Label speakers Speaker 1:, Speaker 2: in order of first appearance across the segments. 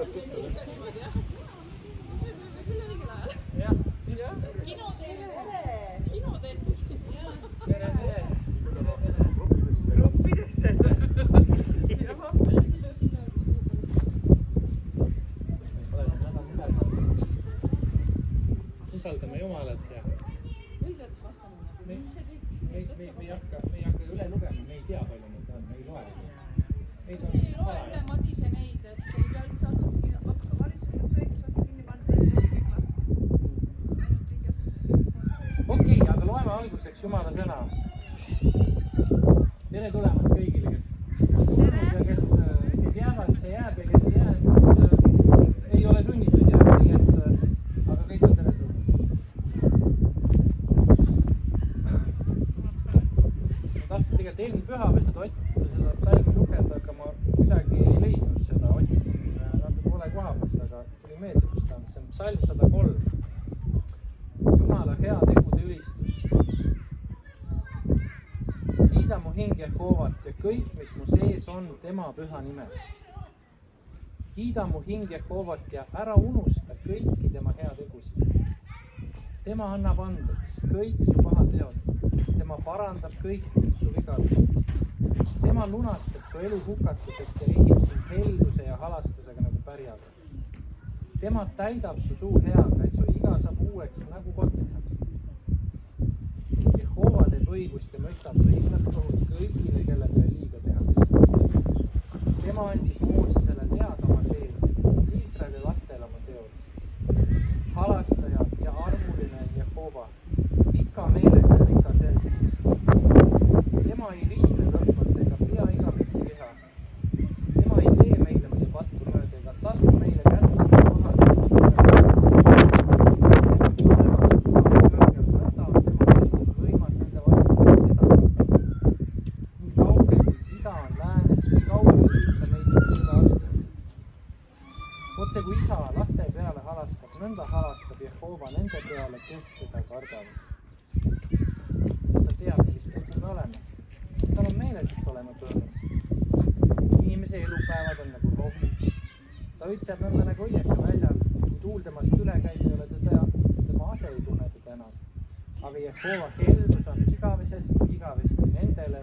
Speaker 1: ikka niimoodi, jah. See tuleb küll õigel ajal.
Speaker 2: Jah,
Speaker 1: Kino teete siin.
Speaker 2: tere.
Speaker 3: Gruppidesse.
Speaker 2: Usaldame Jumalat ja
Speaker 1: Põhiseadus vastane.
Speaker 2: me ei hakka üle lugema, me ei tea palju neid on, me ei loe.
Speaker 1: Kas te ei loe üle Madise neid, et ei pea üldse asutusi valitsusõigusasja kinni panna?
Speaker 2: Okei, aga loeme alguseks Jumala sõna. Tere tulemast kõigile, kes jäävad, see jääb ja kes ei jää, siis ei ole sunnitud jääb, nii et aga kõik on tere tulnud. Ma tahtsin tegelikult eelmine püha või seda psalmi lugeda, aga ma kuidagi ei leidnud seda, otsisin natuke vale koha pealt, aga tuli meelde, kus ta on. See on psalm 103. Jumala hea tegude ülistus. Kiida mu hing Jehoovat ja kõik, mis mu sees on, tema püha nime. Kiida mu hing Jehoovat ja ära unusta kõiki tema hea tegusid. Tema annab andeks kõik su pahateod. Tema parandab kõik su vigadused. Tema lunastab su elu hukatusest ja ehib sind helduse ja halastusega nagu pärjaga. Tema täidab su suu heaga, et su iga saab uueks nagu kotka. Jehova teeb õigust ja mõistab õiglast kohut kõigile, kellele liiga tehakse. Tema andis Moosesele teada oma teed, Iisraeli lastele oma teod. Halastaja ja armuline on Jehova, pika meelega ja rikas järgises. Tema ei riidle lõpmalt ega pea igavesti viha. Tema ei tee meile meie pattu mööda ega tasu meile kätte. Otse kui isa laste peale halastab, nõnda halastab Jehova nende peale, kes teda kardavad. Sest ta teab, millist tegu me oleme. Tal on meeles, et oleme pöörnud. Inimese elupäevad on nagu rohi. Ta õitseb nõnda nagu õieka väljal. Kui tuul temast üle käib, ei ole tema ase ei tunne teda enam. Aga Jehova heldus on igavesti nendele,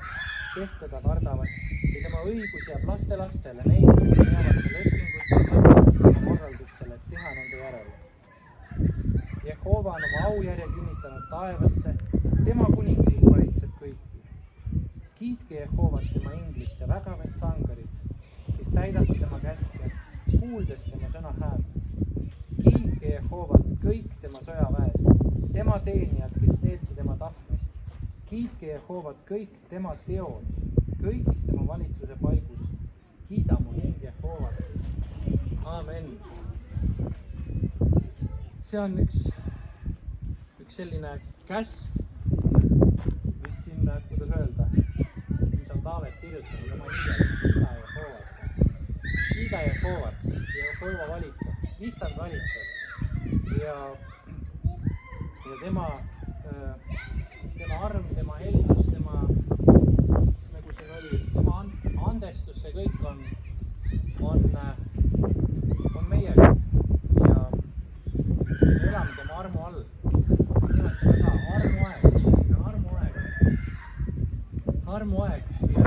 Speaker 2: kes teda kardavad. Ja tema õigus jääb lastelastele, neile, kes peavad lepingutele ja korraldustele, et teha nende järele. Jehova on oma aujärje kinnitanud taevasse, tema kuningriik valitseb kõiki. Kiitke Jehovat tema inglit ja vägevad sangarid, kes täidavad tema käske, kuuldes tema sõna häält. Kiitke Jehovat kõik tema sõjaväed, tema teenijad, kes teete tema tahtmist. Kiitke Jehovat kõik tema teod, kõigis tema valitsuse paigus. Kiida mu hing Jehovat. Amen. See on üks selline käsk, mis siin, kuidas öelda, mis on Taavet kirjutanud oma hingele. Kiida Jehovat. Kiida Jehovat, sest Jehova valitseb. Issand valitseb. Ja tema arm, tema heldus, tema, nagu siin oli, tema andestus, see kõik on meiega ja me elame tema armu all. Nimelt väga armuaeg, armuaeg ja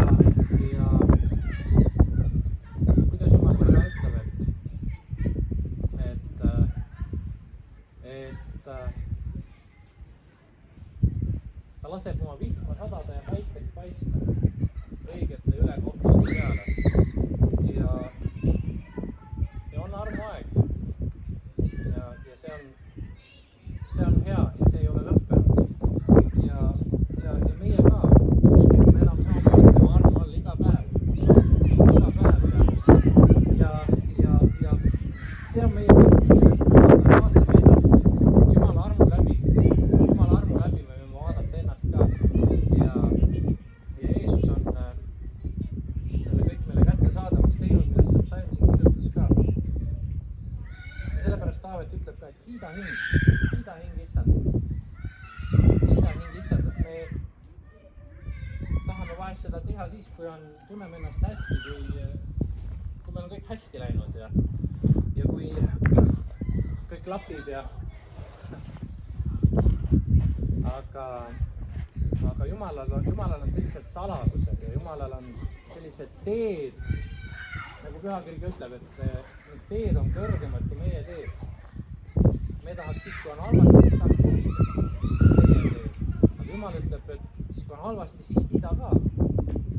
Speaker 2: kuidas Jumal mulle ütleb, et ta laseb oma vihma sadada ja päikest paista õigete ülekohtuste peale ja on armuaeg ja see on hea ja see ei ole lõppenud ja meie ka uskime, me elame samamoodi tema armu all iga päev ja see on meie kõik, millest me vaatame ennast Jumala armu läbi me võime vaadata ennast ka ja Jeesus on selle kõik meile kättesaadavaks teinud, millest see psalm siin kirjutas ka. Ja sellepärast Taavet ütleb ka, et kiida hing Issandat. Kiida hing Issandat. Me tahame vahest seda teha siis, kui tunneme ennast hästi, kui meil on kõik hästi läinud ja ja kui kõik klapib ja aga Jumalal on sellised saladused ja Jumalal on sellised teed, nagu Pühakiri ütleb, et need teed on kõrgemad kui meie teed. Me tahaks siis, kui on halvasti, siis tahaks meie teed. Aga Jumal ütleb, et siis, kui on halvasti, siis kiida ka.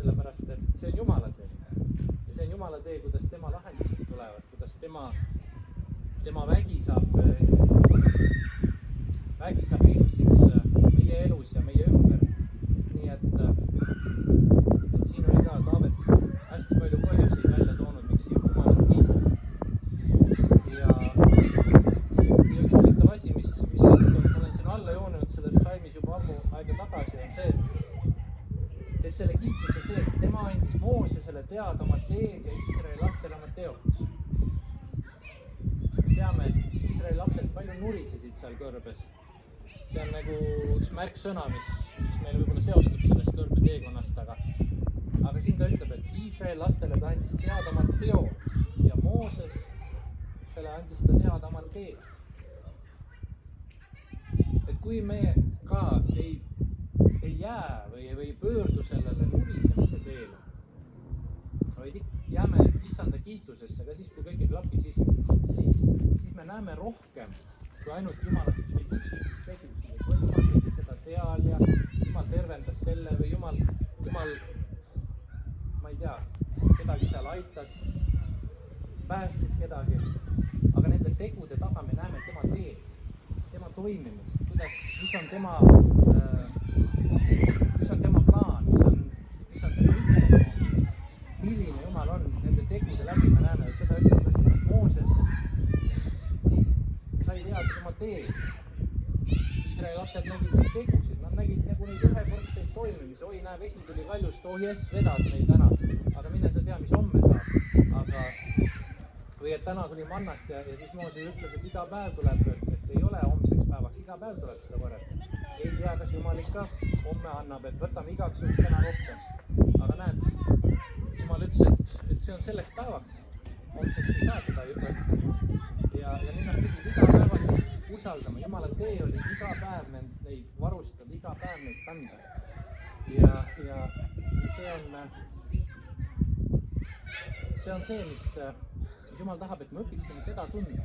Speaker 2: Sellepärast, et see on Jumala tee. Ja see on Jumala tee, kuidas tema lahendused tulevad, kuidas tema vägi saab ilmsiks meie elus ja meie ümber. Nii et siin oli ka Taavet hästi palju põhjuseid välja toonud, miks siin Jumalat kiita. Ja üks huvitav asi, mis ma olen siin alla joonud selles salmis juba ammu aega tagasi, on see, et selle kiituse sees tema andis Moosesele teada oma teed ja Iisraeli lastele oma teod. Me teame, et Iisraeli lapsed palju nurisesid seal kõrbes. See on nagu üks märksõna, mis meil võib-olla seostub sellest kõrbeteekonnast, aga siin ta ütleb, et Iisraeli lastele ta andis teada oma teod ja Moosesele andis ta teada oma teed. Et kui me ka ei jää või ei pöördu sellele nurisemise teele, vaid jääme Issanda kiitusesse ka siis, kui kõik ei klapi, siis me näeme rohkem kui ainult Jumalat, mis meid üksikis tegi. Jumal tegi seda seal ja Jumal tervendas selle või Jumal, ma ei tea, kedagi seal aitas, päästis kedagi. Aga nende tegude taga me näeme tema teed, tema toimimist, mis on tema plaan, mis on tema ise, milline Jumal on, nende tegude läbi me näeme. Seda ütles, et Mooses sai teada tema teed. Iisraeli lapsed nägid neid tegusid, nad nägid nagu neid ühekordseid toimimisi. Oi, näe, vesi tuli kaljust, oh jess, vedas meid täna. Aga mine sa tea, mis homme saab. Või et täna tuli mannat ja siis Mooses ütles, et iga päev tuleb, et ei ole homseks päevaks, iga päev tuleb seda korrata. Ei tea, kas Jumal ikka homme annab, et võtame igaks juhuks täna rohkem. Aga näed, Jumal ütles, et see on selleks päevaks. Homseks ei saa seda juba. Ja nii nad pidid iga päevaselt usaldama. Jumala tee oli iga päev neid varustada, iga päev neid kanda. Ja see on see, mis Jumal tahab, et me õpiksime teda tunda.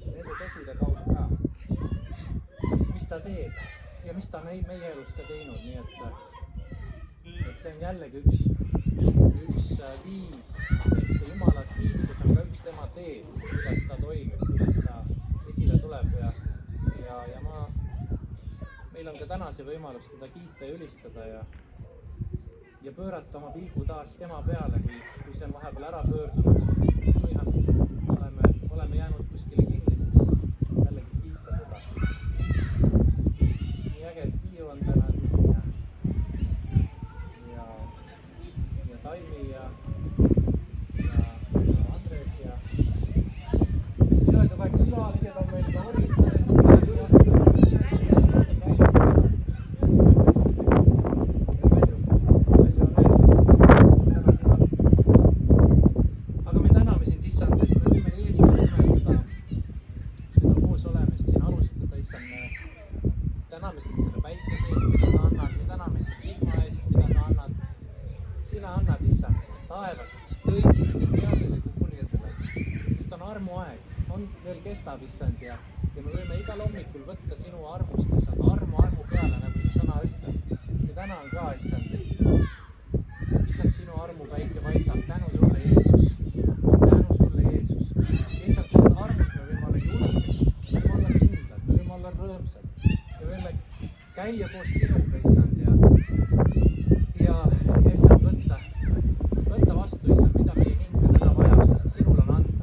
Speaker 2: Nende tegude kaudu ka. Mis ta teeb ja mis ta meie elus ka teinud. Nii et see on jällegi üks viis, see Jumala kiitus on ka üks tema teed, kuidas ta toimib, kuidas ta esile tuleb ja meil on ka täna see võimalus teda kiita ja ülistada ja pöörata oma pilgu taas tema peale, kui see on vahepeal ära pöördunud. Oleme jäänud kuskile kinni, siis jällegi kiita teda. Nii äge, et Tiiu on täna siin ja Taimi ja Andres ja siin öelda ka külalised on meil ka Oris. Aga me täname sind, Issand, et me võime Jeesuse nimel seda koos olemist siin alustada, Issand. Me täname sind selle päikese eest, mida sa annad, me täname sind vihma eest, mida sa annad. Sina annad, Issand, taevast kõigile, nii peadele kui kuningatele, sest on armuaeg, veel kestab, Issand, ja me võime igal hommikul võtta sinu armust, Issand, armu peale, nagu su sõna ütleb. Ja täna on ka, Issand, sinu armupäike paistab, tänu sulle, Jeesus, Issand, selles armus me võime olla julged, me võime olla kindlad, me võime olla rõõmsad, me võime käia koos sinuga, Issand, ja Issand, võtta vastu, Issand, mida meie hing täna vajab, sest sinul on anda.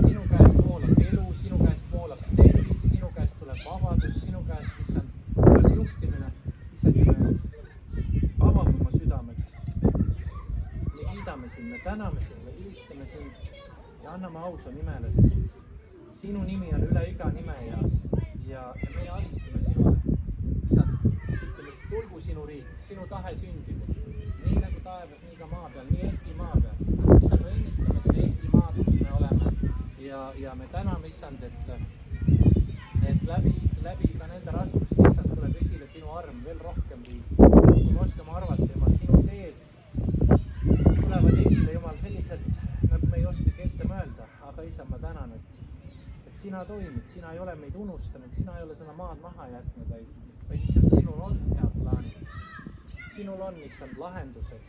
Speaker 2: Sinu käest voolab elu, sinu käest voolab tervis, sinu käest tuleb vabadus, sinu käest, Issand, tuleb juhtimine. Issand, me avame oma südamed. Me kiidame sind, me täname sind, me ülistame sind ja anname ausa nimele, sest sinu nimi on üle iga nime ja meie alistame sinule. Issand, ütleme, tulgu sinu riik, sinu tahe sündigu, nii nagu taevas, nii ka maa peal, nii Eesti maa peal. Issand, me õnnistame seda Eesti maa ja me täname, issand, et läbi ka nende raskuste, issand, tuleb esile sinu arm veel rohkem, kui me oskame arvata, Jumal, sinu teed tulevad esile, Jumal, selliselt, nagu me ei oskagi ette mõelda, aga issand, ma tänan, et sina toimid, sina ei ole meid unustanud, sina ei ole seda maad maha jätnud, vaid issand, sinul on head plaanid. Sinul on, issand, lahendused.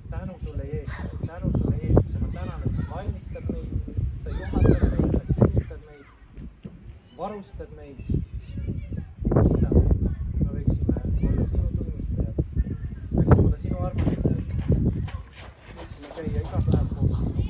Speaker 2: Tänu sulle, Jeesus, ja ma tänan, et sa valmistad meid, sa juhatad meid, sa küütad meid, varustad meid. Issand, me võiksime olla sinu tunnistajad, võiksime olla sinu armastajad, võiksime käia iga päev koos sinuga.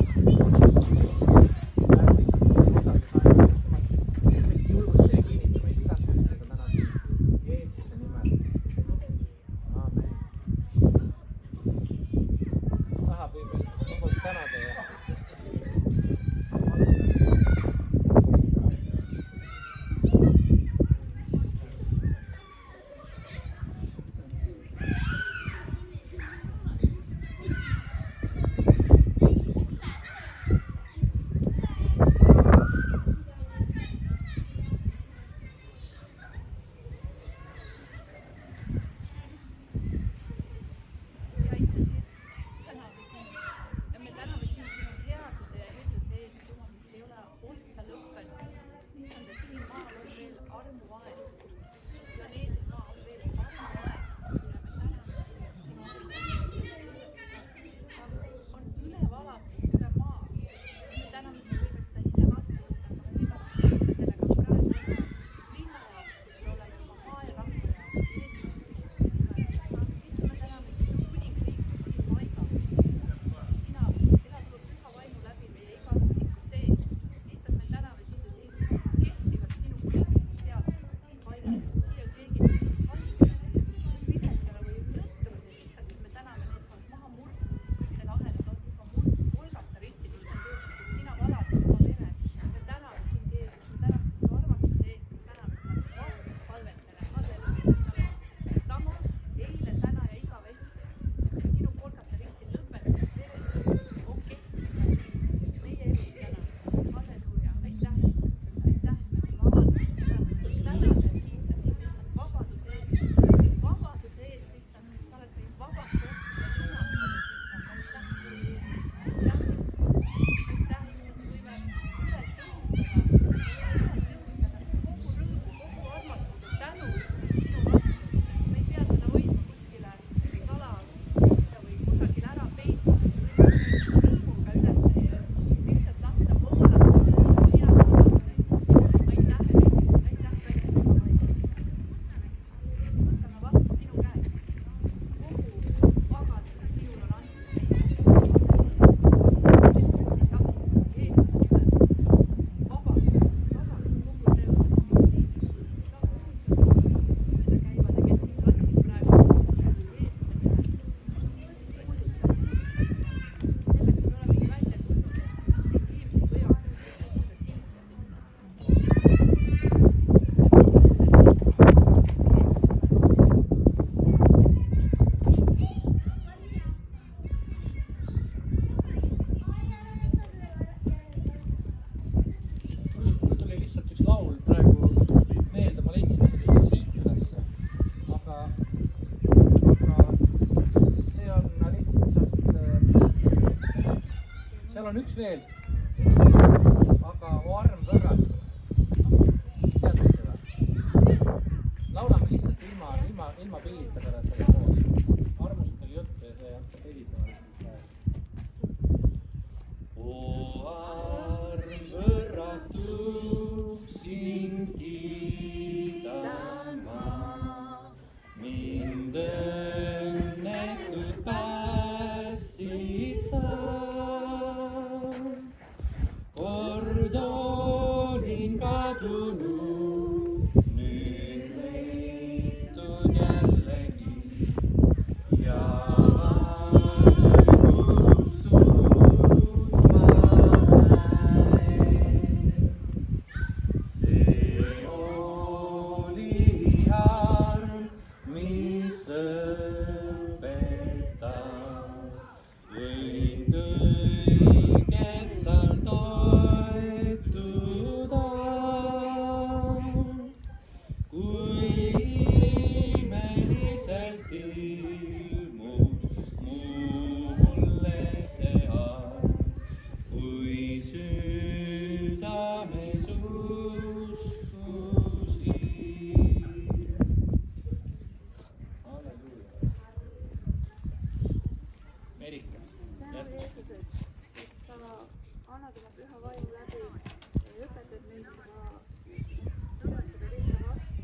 Speaker 2: On üks veel, aga mu arm võrrad. Teate seda? Laulame lihtsalt ilma pillita pärast selle koos. Armust oli juttu ja see ei hakka helidama. O arm võrratu sind kiidan ma, mind õnnetud päästsid sa.
Speaker 3: Jeesus, et sa annad oma püha vaimu läbi, õpetad meid seda, kuidas seda kõike vastu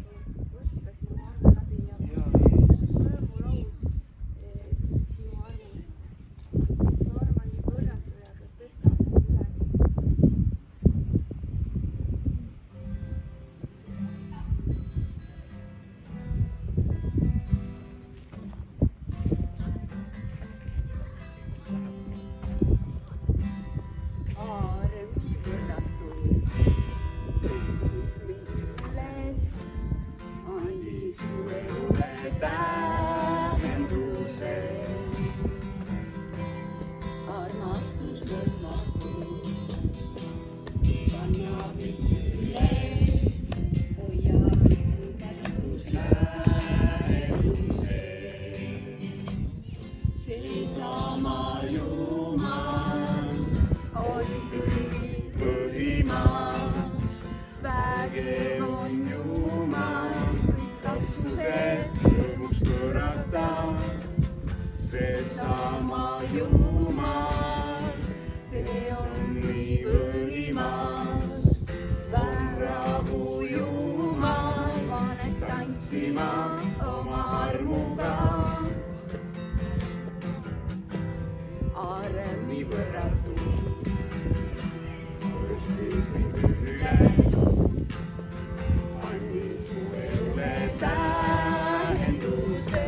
Speaker 3: võtta sinu armu läbi ja rõõmulaul sinu armust. Su arm on nii võrratu ja ta tõstab meid üles.
Speaker 4: Seesama Jumal, see on nii võimas, rahu Jumal, paneb tantsima oma armuga. Arem nii võrratu, tõstis mind üles, andis mu elule tähenduse.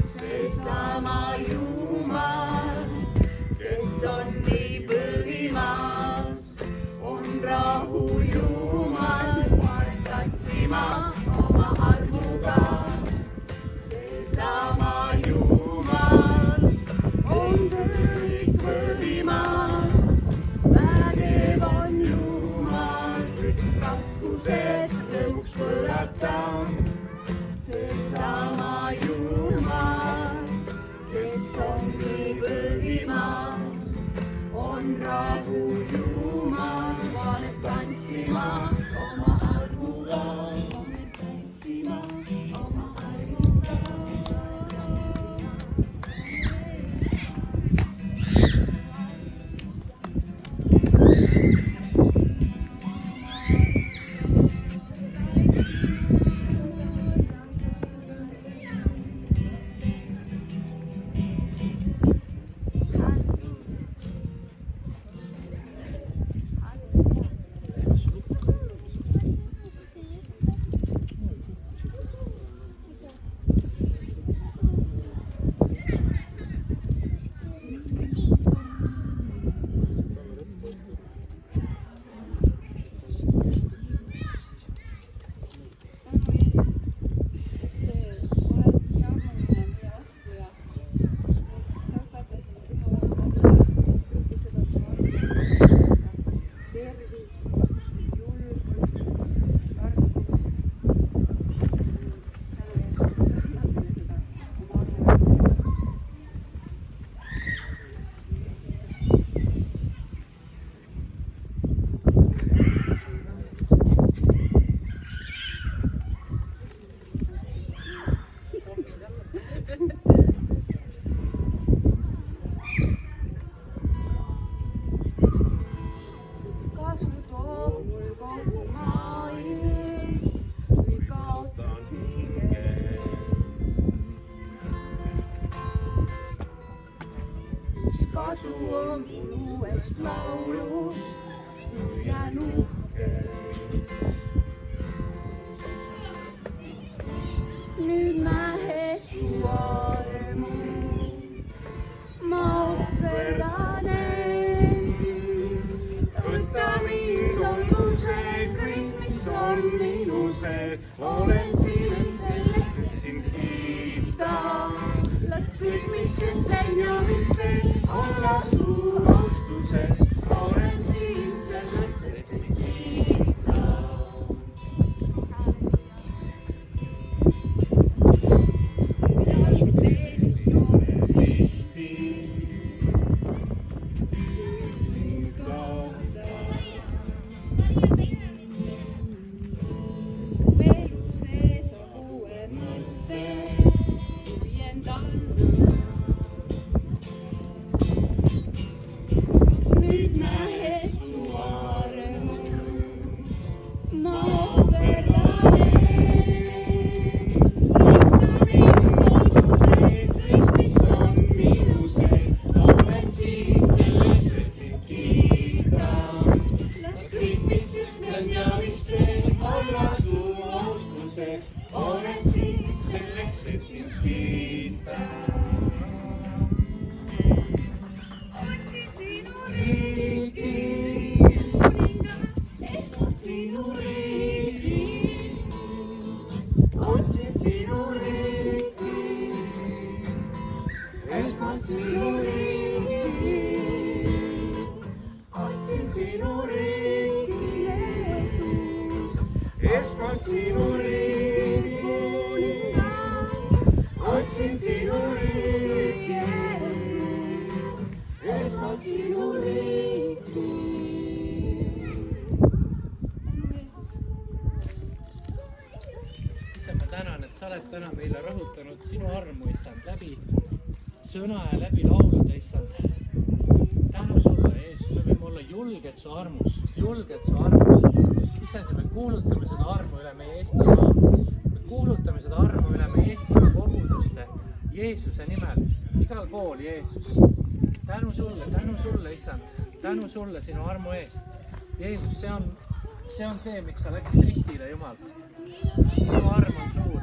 Speaker 4: Seesama Jumal, kes on nii põhimas, on rahu Jumal, paneb tantsima oma armuga. Seesama Jumal on kõik põhimas, vägev on Jumal, kõik raskused lõpuks põrata. Seesama Jumal, kes on nii põhimas, on rahu Jumal, paneb tantsima oma armuga, paneb tantsima oma
Speaker 3: kasu toob mul kogu maailm, kui kaotan hinge. Mis kasu on mul uuest laulust, mul jään uhkeks. Nüüd nähes su armu, ma ohverdan end. Võta mind, olgu see kõik, mis on minu sees. Olen siin selleks, et sind kiita. Las kõik, mis ütlen ja mis teen, olla su austuseks. Olen siin selleks, et sind kiita. Jalg teenib joone sihti. Sind kaotan. Elu sees on uue mõtte, juhjend anna. Nüüd nähes su armu, ma ohverdan end. Võta mind, olgu see kõik, mis on minu sees. Olen siin selleks, et sind kiita. Las kõik, mis ütlen ja mis teen, olla su austuseks. Olen siin selleks, et sind kiita. Otsin sinu riiki, kuningas, esmalt sinu riiki. Otsin sinu riiki, esmalt sinu riiki. Otsin sinu riiki, Jeesus, esmalt sinu riiki, kuningas. Otsin sinu riiki, Jeesus, esmalt sinu riiki. Tänu, Jeesus.
Speaker 2: issand, ma tänan, et sa oled täna meile rõhutanud sinu armu, issand, läbi sõna ja läbi laulude, issand. Tänu sulle, Jeesus, me võime olla julged su armus, issand, ja me kuulutame seda armu üle meie Eestimaa. Me kuulutame seda armu üle meie Eestimaa koguduste Jeesuse nimel, igal pool, Jeesus. Tänu sulle, issand, tänu sulle sinu armu eest. Jeesus, see on see, miks sa läksid ristile, Jumal. Sinu arm on suur,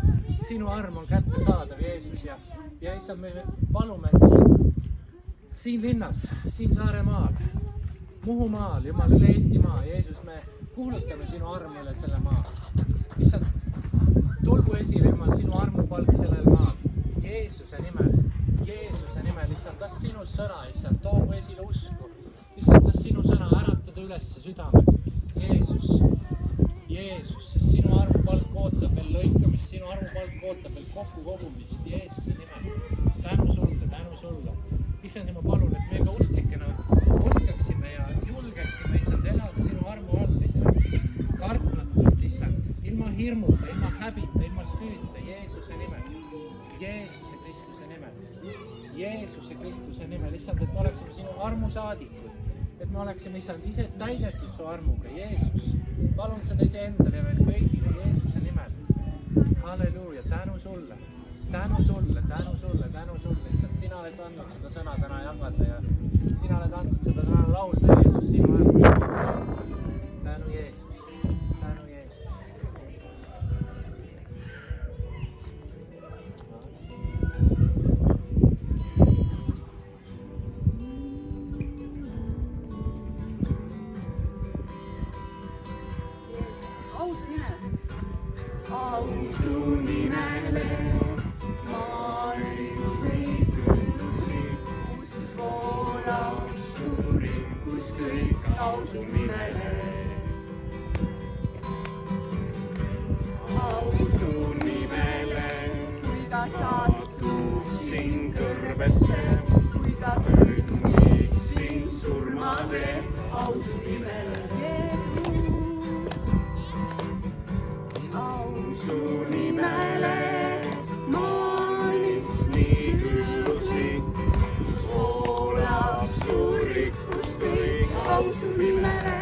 Speaker 2: sinu arm on kättesaadav, Jeesus, ja issand, me palume, et siin linnas, siin Saaremaal, Muhumaal, Jumal, üle Eestimaa, Jeesus, me kuulutame sinu armu üle selle maa. Issand, tulgu esile, Jumal, sinu armupalk sellel maal. Jeesuse nimel, issand, las sinu sõna, issand, toogu esile usku. Issand, las sinu sõna äratada üles südamed. Jeesus, sest sinu armupalk ootab veel lõikamist, sinu armupalk ootab veel kokku kogumist, Jeesuse nimel. Tänu sulle. Issand, ja ma palun, et me ka usklikena oskaksime ja julgeksime, issand, elada sinu armu all, issand. Kartmatult, issand, ilma hirmuta, ilma häbita, ilma süüta, Jeesuse nimel. Jeesuse Kristuse nimel, issand, et me oleksime sinu armusaadikud. Et me oleksime, issand, ise täidetud su armuga, Jeesus. Palun seda iseendale ja veel kõigile, Jeesuse nimel. Halleluuja, tänu sulle, issand, sina oled andnud seda sõna täna jagada ja sina oled andnud seda täna laulda, Jeesus, sinu armus. Tänu, Jeesus.
Speaker 4: Ausu nimele, maalis neid kõndusi, kus voolab su rikkus kõik ausu nimele. Ausu nimele, kui ta sattus sind kõrvesse, kui ta kõndis sind surma teed, ausu nimele. Ausu nimele, maalis nii külluslik, kus voolab su rikkus kõik, ausu nimele.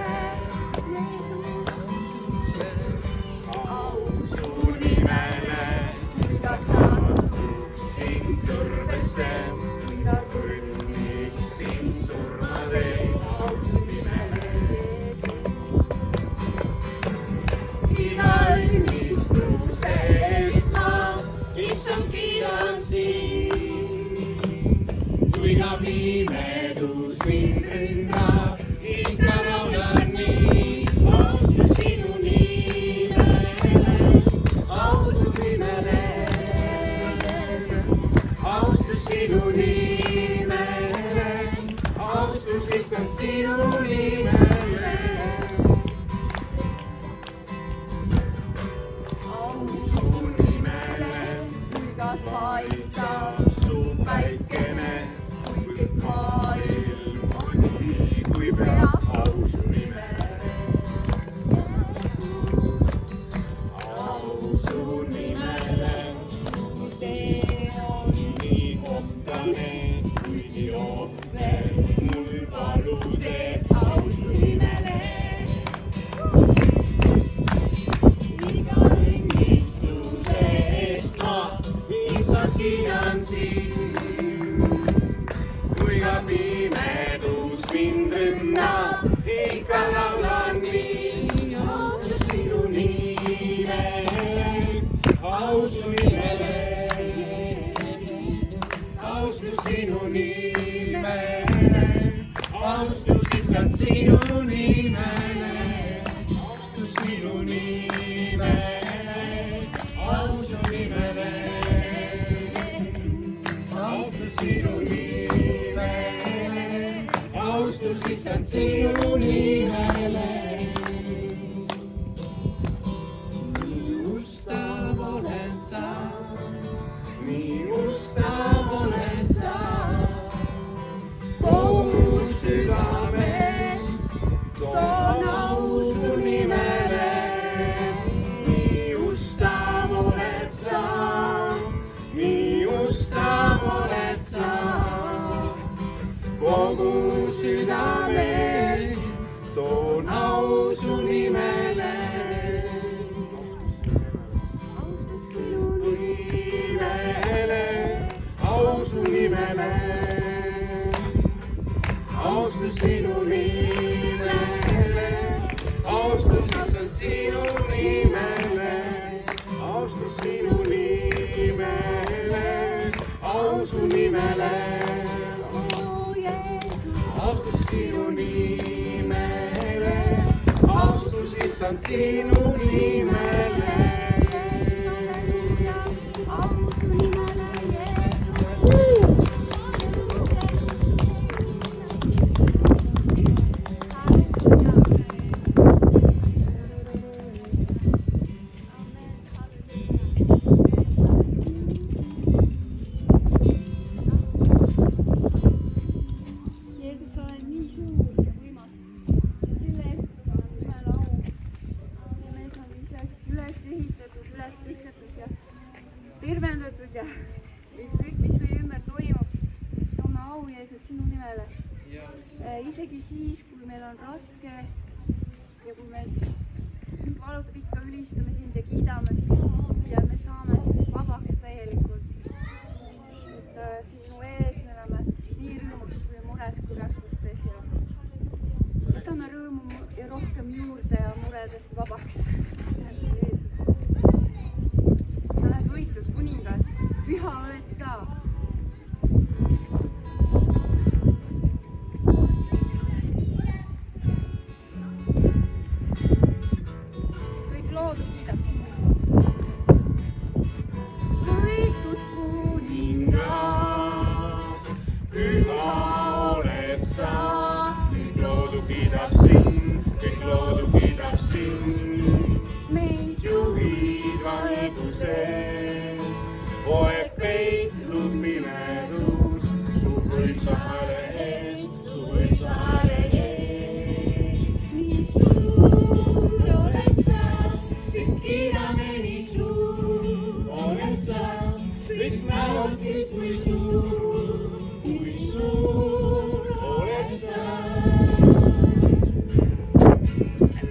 Speaker 4: sinu nimele. nii ustav oled sa, nii ustav oled sa. kogu südamest toon au su nimele. nii ustav oled sa, nii ustav oled sa. kogu südamest toon au su nimele.
Speaker 3: austus sinu
Speaker 4: nimele, au su nimele. austus sinu nimele, austus issand sinu nimele. austus sinu nimele, au su nimele. austus sinu nimele, austus issand sinu nimele.
Speaker 3: Jeesus, sa oled nii suur ja võimas ja selle eest ma toon su nimele au. ja me saame ise siis üles ehitatud, üles tõstetud ja tervendatud ja ükskõik, mis meie ümber toimub, toome au Jeesus sinu nimele. isegi siis, kui meil on raske ja kui me mind valutab, ikka ülistame sind ja kiidame sind ja me saame vabaks täielikult. et sinu ees me oleme nii rõõmus kui mures kui raskustes ja saame rõõmu ja rohkem juurde ja muredest vabaks. Jeesus, sa oled võitud kuningas, püha oled sa. kõik loodu kiidab sind. võitud kuningas,
Speaker 4: püha oled sa. kõik loodu kiidab sind, kõik loodu kiidab sind.
Speaker 3: meid
Speaker 4: juhid valguses, poeb peitnud pimedus. su võitsa hääle eest, su võitsa hääle eest.
Speaker 3: nii suur
Speaker 4: oled sa, sind kiidame nii suur. oled sa, kõik näevad siis kui suur oled sa.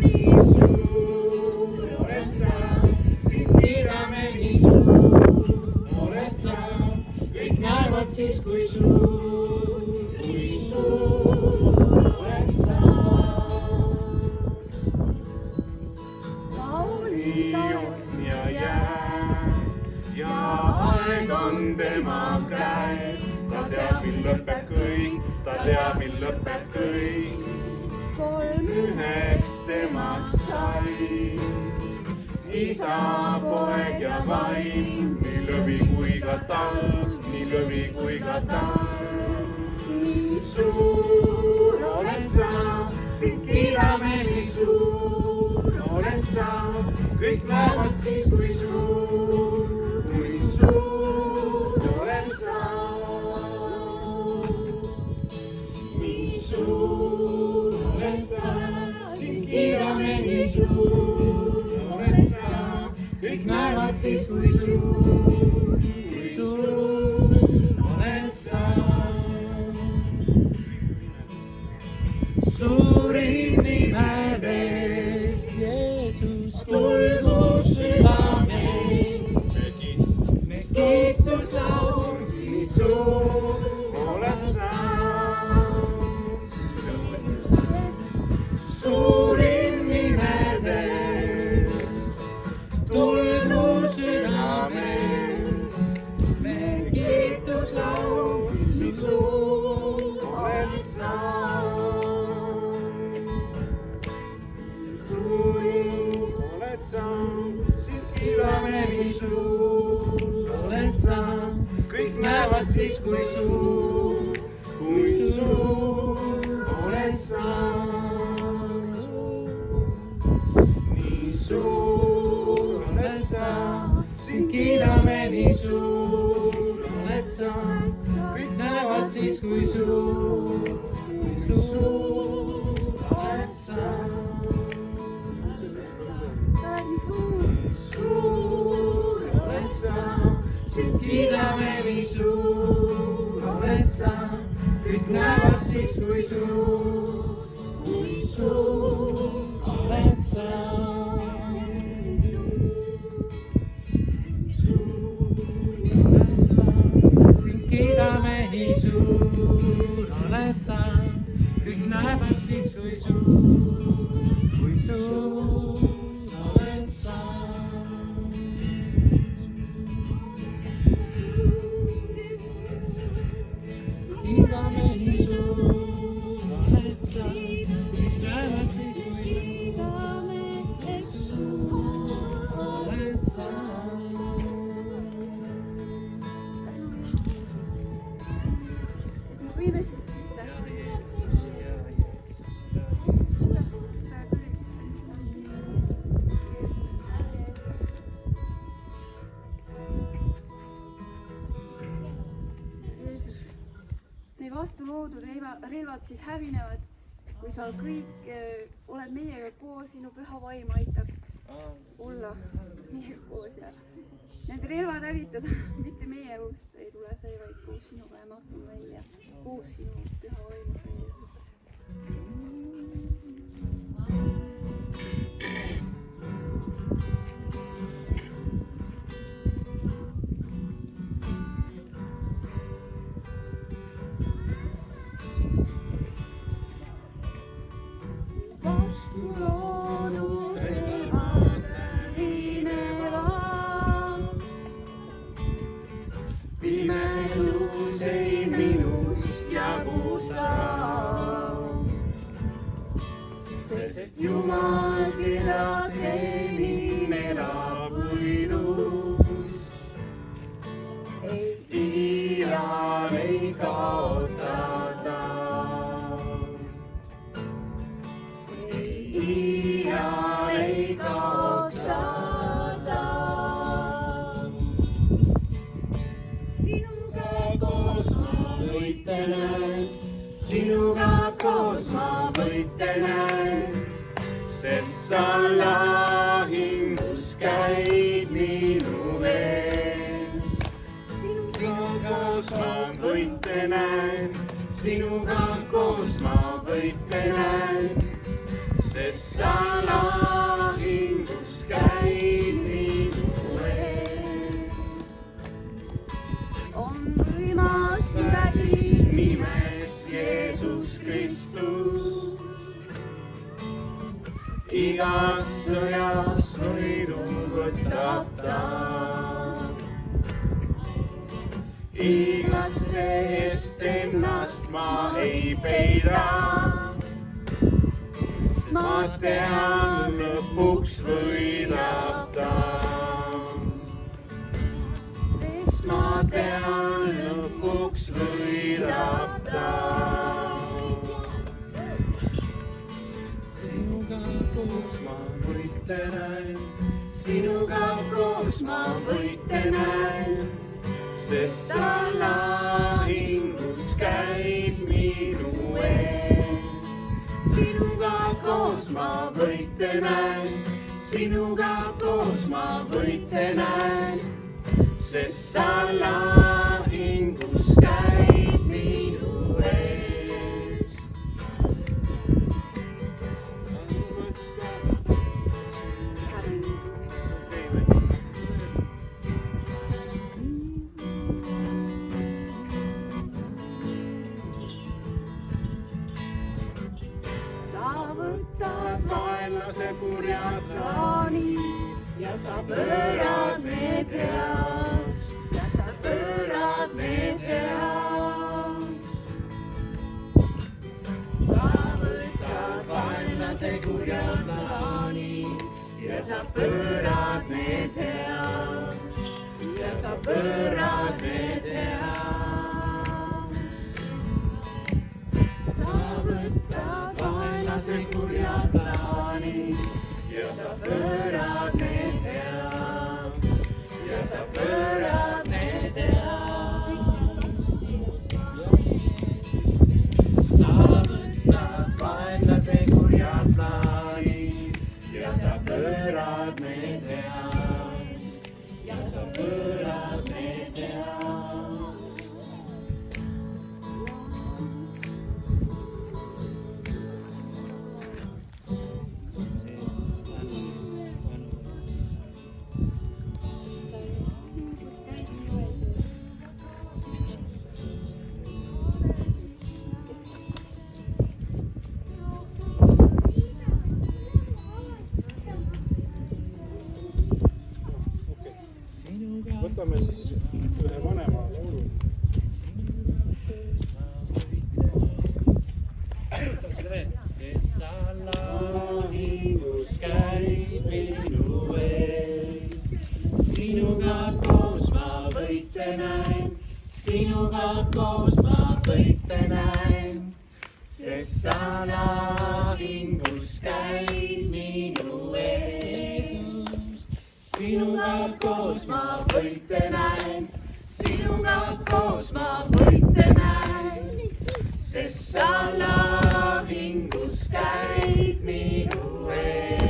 Speaker 4: nii suur oled sa, sind kiidame nii suur. oled sa, kõik näevad siis kui suur oled sa.
Speaker 3: kaunis
Speaker 4: on ja jää ja aeg on tema käes. ta teab, mil lõpeb kõik, ta teab, mil lõpeb kõik. ühest temast sai isa, poeg ja vaim. nii lõvi kui ka talv, nii lõvi kui ka talv. nii suur oled sa, sind kiidame nii suur oled sa. kõik näevad siis kui suur oled sa. nii suur oled sa, sind kiidame nii suur oled sa. kõik näevad siis kui suur oled sa. suurim nimedest Jeesus, tulgu südamest. me kiitus laul, nii suur oled sa. suurim nimedest, tulgu südamest. me kiitus laul, nii suur oled sa. oled sa, sind kiidame nii suur oled sa. kõik näevad siis kui suur oled sa. Nii suur oled sa, sind kiidame, nii suur oled sa. Kõik näevad siis, kui suur oled sa. Suur oled sa, sind kiidame, nii suur oled sa. Kõik näevad siis, kui suur oled sa. Sind kiidame, nii suur oled sa. Kõik näevad siis, kui suur oled sa. Kiidame, nii suur oled sa. Kõik näevad siis, kui suur oled sa.
Speaker 3: võime sind kiita. Südamestest ja kõrgistest. Jeesus. Jeesus, meie vastu loodud relvad siis hävinevad, kui sa kõik oled meiega koos, sinu püha vaim aitab olla meiega koos ja need relvad hävitada, mitte meie elust ei tule see, vaid koos sinuga ja me astume välja koos sinu püha vaimuga, Jeesus. Vastu loodud relvad hävinevad, pimedus ei minust jagusa, sest Jumal, keda teenin, elab võidus. Iial ei kaota ta. Iial ei kaota ta. Sinuga koos ma võitlen, sinuga koos ma võitlen, sest sa lahingus käid minu ees. Sinuga koos ma võitlen, sinuga koos ma võitlen, sest sa lahingus käid minu ees. On võimas vägi nimes Jeesus Kristus, igas sõjas võidu võtab ta. Iglaste eest ennast ma ei peida, ma tean, lõpuks võidab ta. Sest ma tean, lõpuks võidab ta. Sinuga koos ma võitlen, sinuga koos ma võitlen, sest sa lahingus käid minu ees. Sinuga koos ma võitlen, sinuga koos ma võitlen, sest sa lahingus käid minu ees. Võtad vaenlase kurjad plaanid ja sa pöörad need heaks, ja sa pöörad need heaks. Sa võtad vaenlase kurjad plaanid ja sa pöörad need heaks, ja sa pöörad need heaks. Sa võtad
Speaker 4: kurjad plaanid ja sa pöörad need heaks ja sa pöörad need heaks. Sa võtad vaenlase kurjad plaanid ja sa pöörad need heaks ja sa pöörad need heaks.
Speaker 5: Võtame siis ühe vanema laulu.
Speaker 4: Sest sa lahingus käid minu ees. Sinuga koos ma võite näen, sinuga koos ma võite näen. Sest sa lahingus käid minu ees. Sinuga koos ma võite näen, sinuga koos ma võite näen. Sest sa lahingus käid minu ees.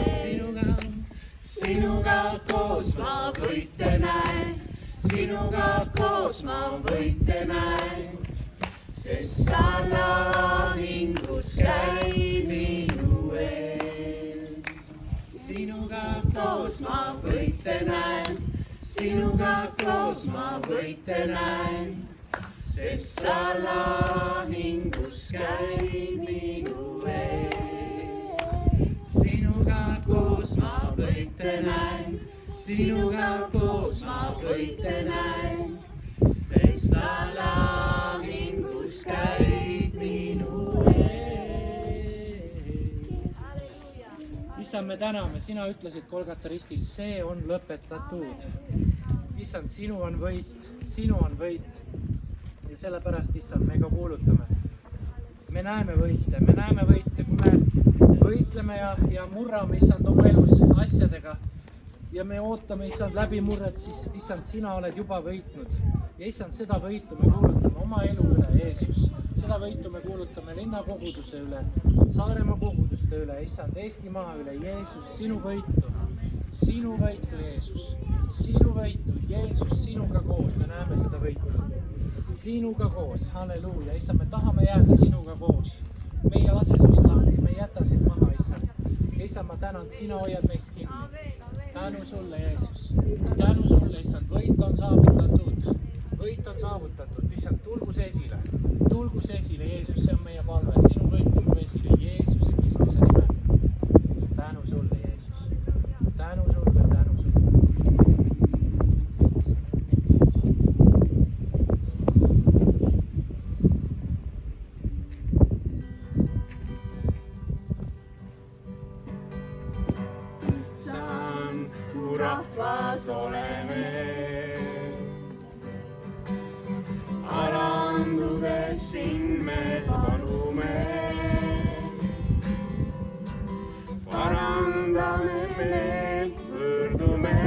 Speaker 4: Sinuga koos ma võite näen, sinuga koos ma võite näen. Sest sa lahingus käid minu ees. Sinuga koos ma võite näen, sinuga koos ma võite näen. Sest sa lahingus käid minu ees. Sinuga koos ma võite näen, sinuga koos ma võite näen. Sest sa lahingus käid minu ees.
Speaker 2: Issand, me täname, sina ütlesid Golgata ristil, see on lõpetatud. Issand, sinu on võit, sinu on võit. Ja sellepärast, issand, me ka kuulutame. Me näeme võite, kui me võitleme ja murrame, issand, oma elus asjadega. Ja me ootame, issand, läbimurret, siis, issand, sina oled juba võitnud. Ja issand, seda võitu me kuulutame oma elu üle, Jeesus. Seda võitu me kuulutame linnakoguduse üle, Saaremaa koguduste üle, issand, Eestimaa üle, Jeesus, sinu võitu, Jeesus, sinu võitu, Jeesus, sinuga koos, me näeme seda võitu. Sinuga koos, halleluuja, issand, me tahame jääda sinuga koos. Me ei lase sust lahti, me ei jäta sind maha, issand. Issand, ma tänan, sina hoiad meist kinni. Tänu sulle, Jeesus. Tänu sulle, issand, võit on saavutatud. Võit on saavutatud, issand, tulgu see esile, Jeesus, see on meie palve. Sinu võit tulgu esile, Jeesuse Kristuse nimel. Tänu sulle, Jeesus. Tänu sulle, tänu sulle.
Speaker 4: Rahvas oleme, alandudes sind me palume. Parandame meelt, pöördume,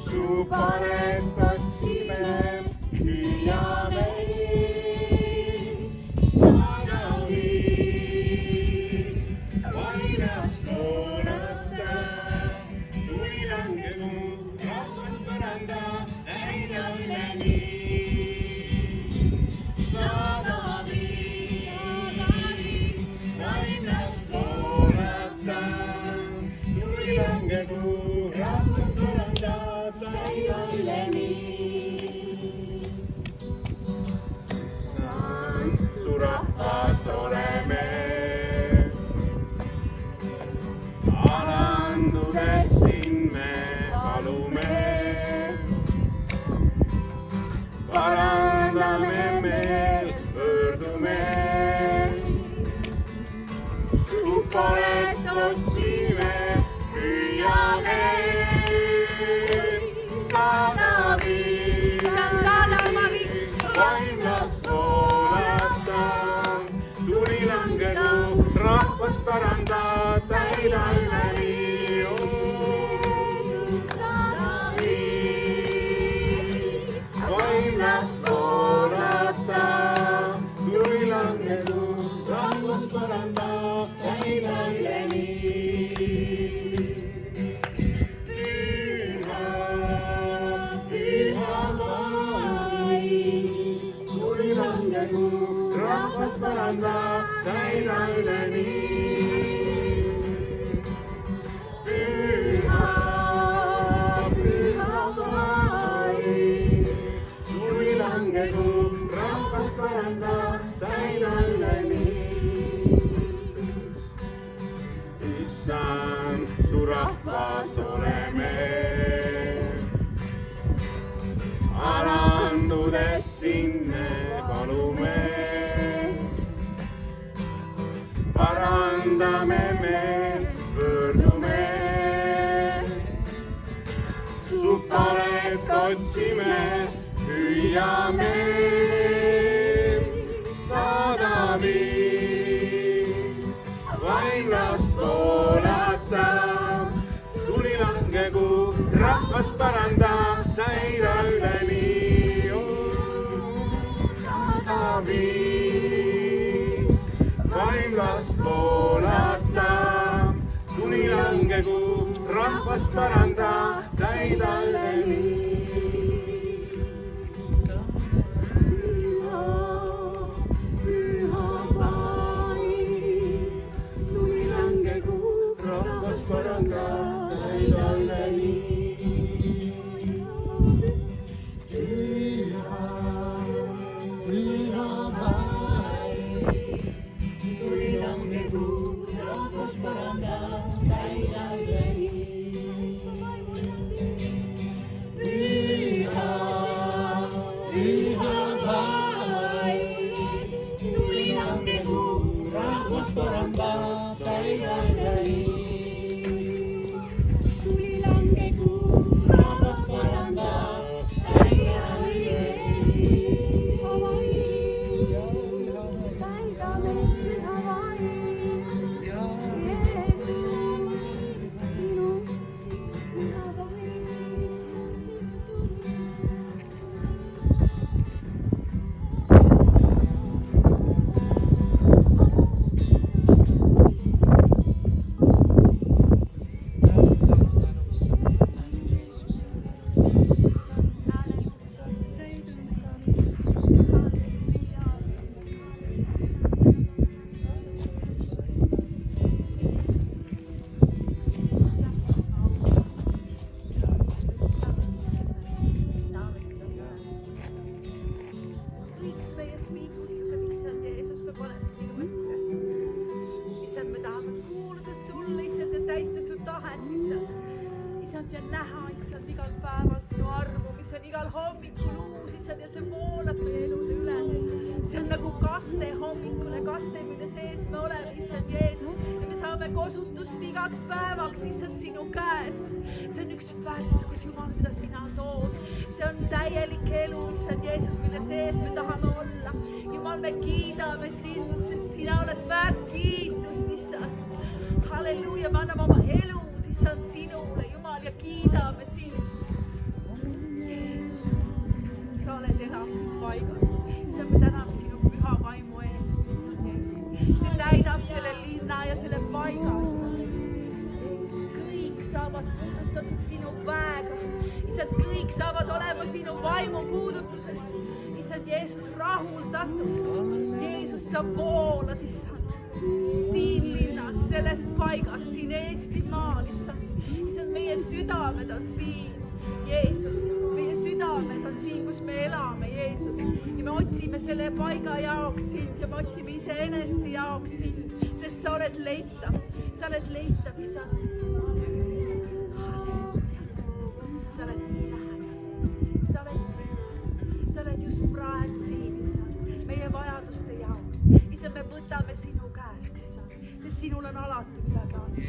Speaker 4: su palet otsime, hüüame. Saada viib, vainast oodata. Tuli langegu, rahvas põranda, näida üleni. Saada viib, vainast oodata. Tuli langegu, rahvas põranda, näida üleni. Su rahvas oleme, alandudes sind me palume. Parandame meelt, pöördume, su palet otsime, hüüame. Saada viib, vaimlast oodata, tuli lange täida üleni. Vaim las voolata, tuli langegu, rahvas paranda, täida üleni. Rahvas paranda, täida üleni. Püha, püha vaim, tuli langegu, rahvas paranda, täida üleni. Issand, su rahvas oleme, alandudes sinne palume. Parandame me, pöördume, su palet otsime, hüüame, saada viin. Vaim las voolata, tuli langegu, rahvas paranda, täida üleni. Saada viin. Vaim las voolata, tuli langegu, rahvas paranda, täida üleni. Püha, püha vaim, tuli langegu, rahvas paranda, täida üleni. Püha, püha vaim, tuli langegu, rahvas paranda, täida üleni. Püha, püha vaim, tuli langegu, rahvas paranda, täida üleni. Tuli langegu, rahvas paranda, täida üleni. Täida meid, püha vaim, Jeesus, sinu püha vaim, issand, sinu
Speaker 1: issand, ja näha, issand, igal päeval sinu armu, mis on igal hommikul uus, issand, ja see voolab meie elude üle. See on nagu kaste hommikule, kaste, mille sees me oleme, issand Jeesus, ja me saame kosutust igaks päevaks, issand, sinu käest. See on üks värskus, Jumal, mida sina tood. See on täielik elu, issand Jeesus, mille sees me tahame olla. Jumal, me kiidame sind, sest sina oled väärt kiitust, issand. Halleluuja, me anname oma elud, issand, sinule, Jumal, ja kiidame sind. Jeesus, sa oled elasid paigas. Issand, me täname sinu püha vaimu eest, issand Jeesus. See täidab selle linna ja selle paiga, issand. Kõik saavad puudutatud sinu väega. Issand, kõik saavad olema sinu vaimu puudutusest. Issand Jeesus, rahuldatud. Jeesus, sa voolad, issand. Siin linnas, selles paigas, siin Eestimaal, issand. Issand, meie südamed on siin, Jeesus. Meie südamed on siin, kus me elame, Jeesus. Ja me otsime selle paiga jaoks sind ja me otsime iseeneste jaoks sind, sest sa oled leitav. Sa oled leitav, issand. Sa oled nii lähedal. Sa oled siin. Sa oled just praegu siin, issand. Meie vajaduste jaoks. Issand, me võtame sinu käest, issand, sest sinul on alati midagi anda.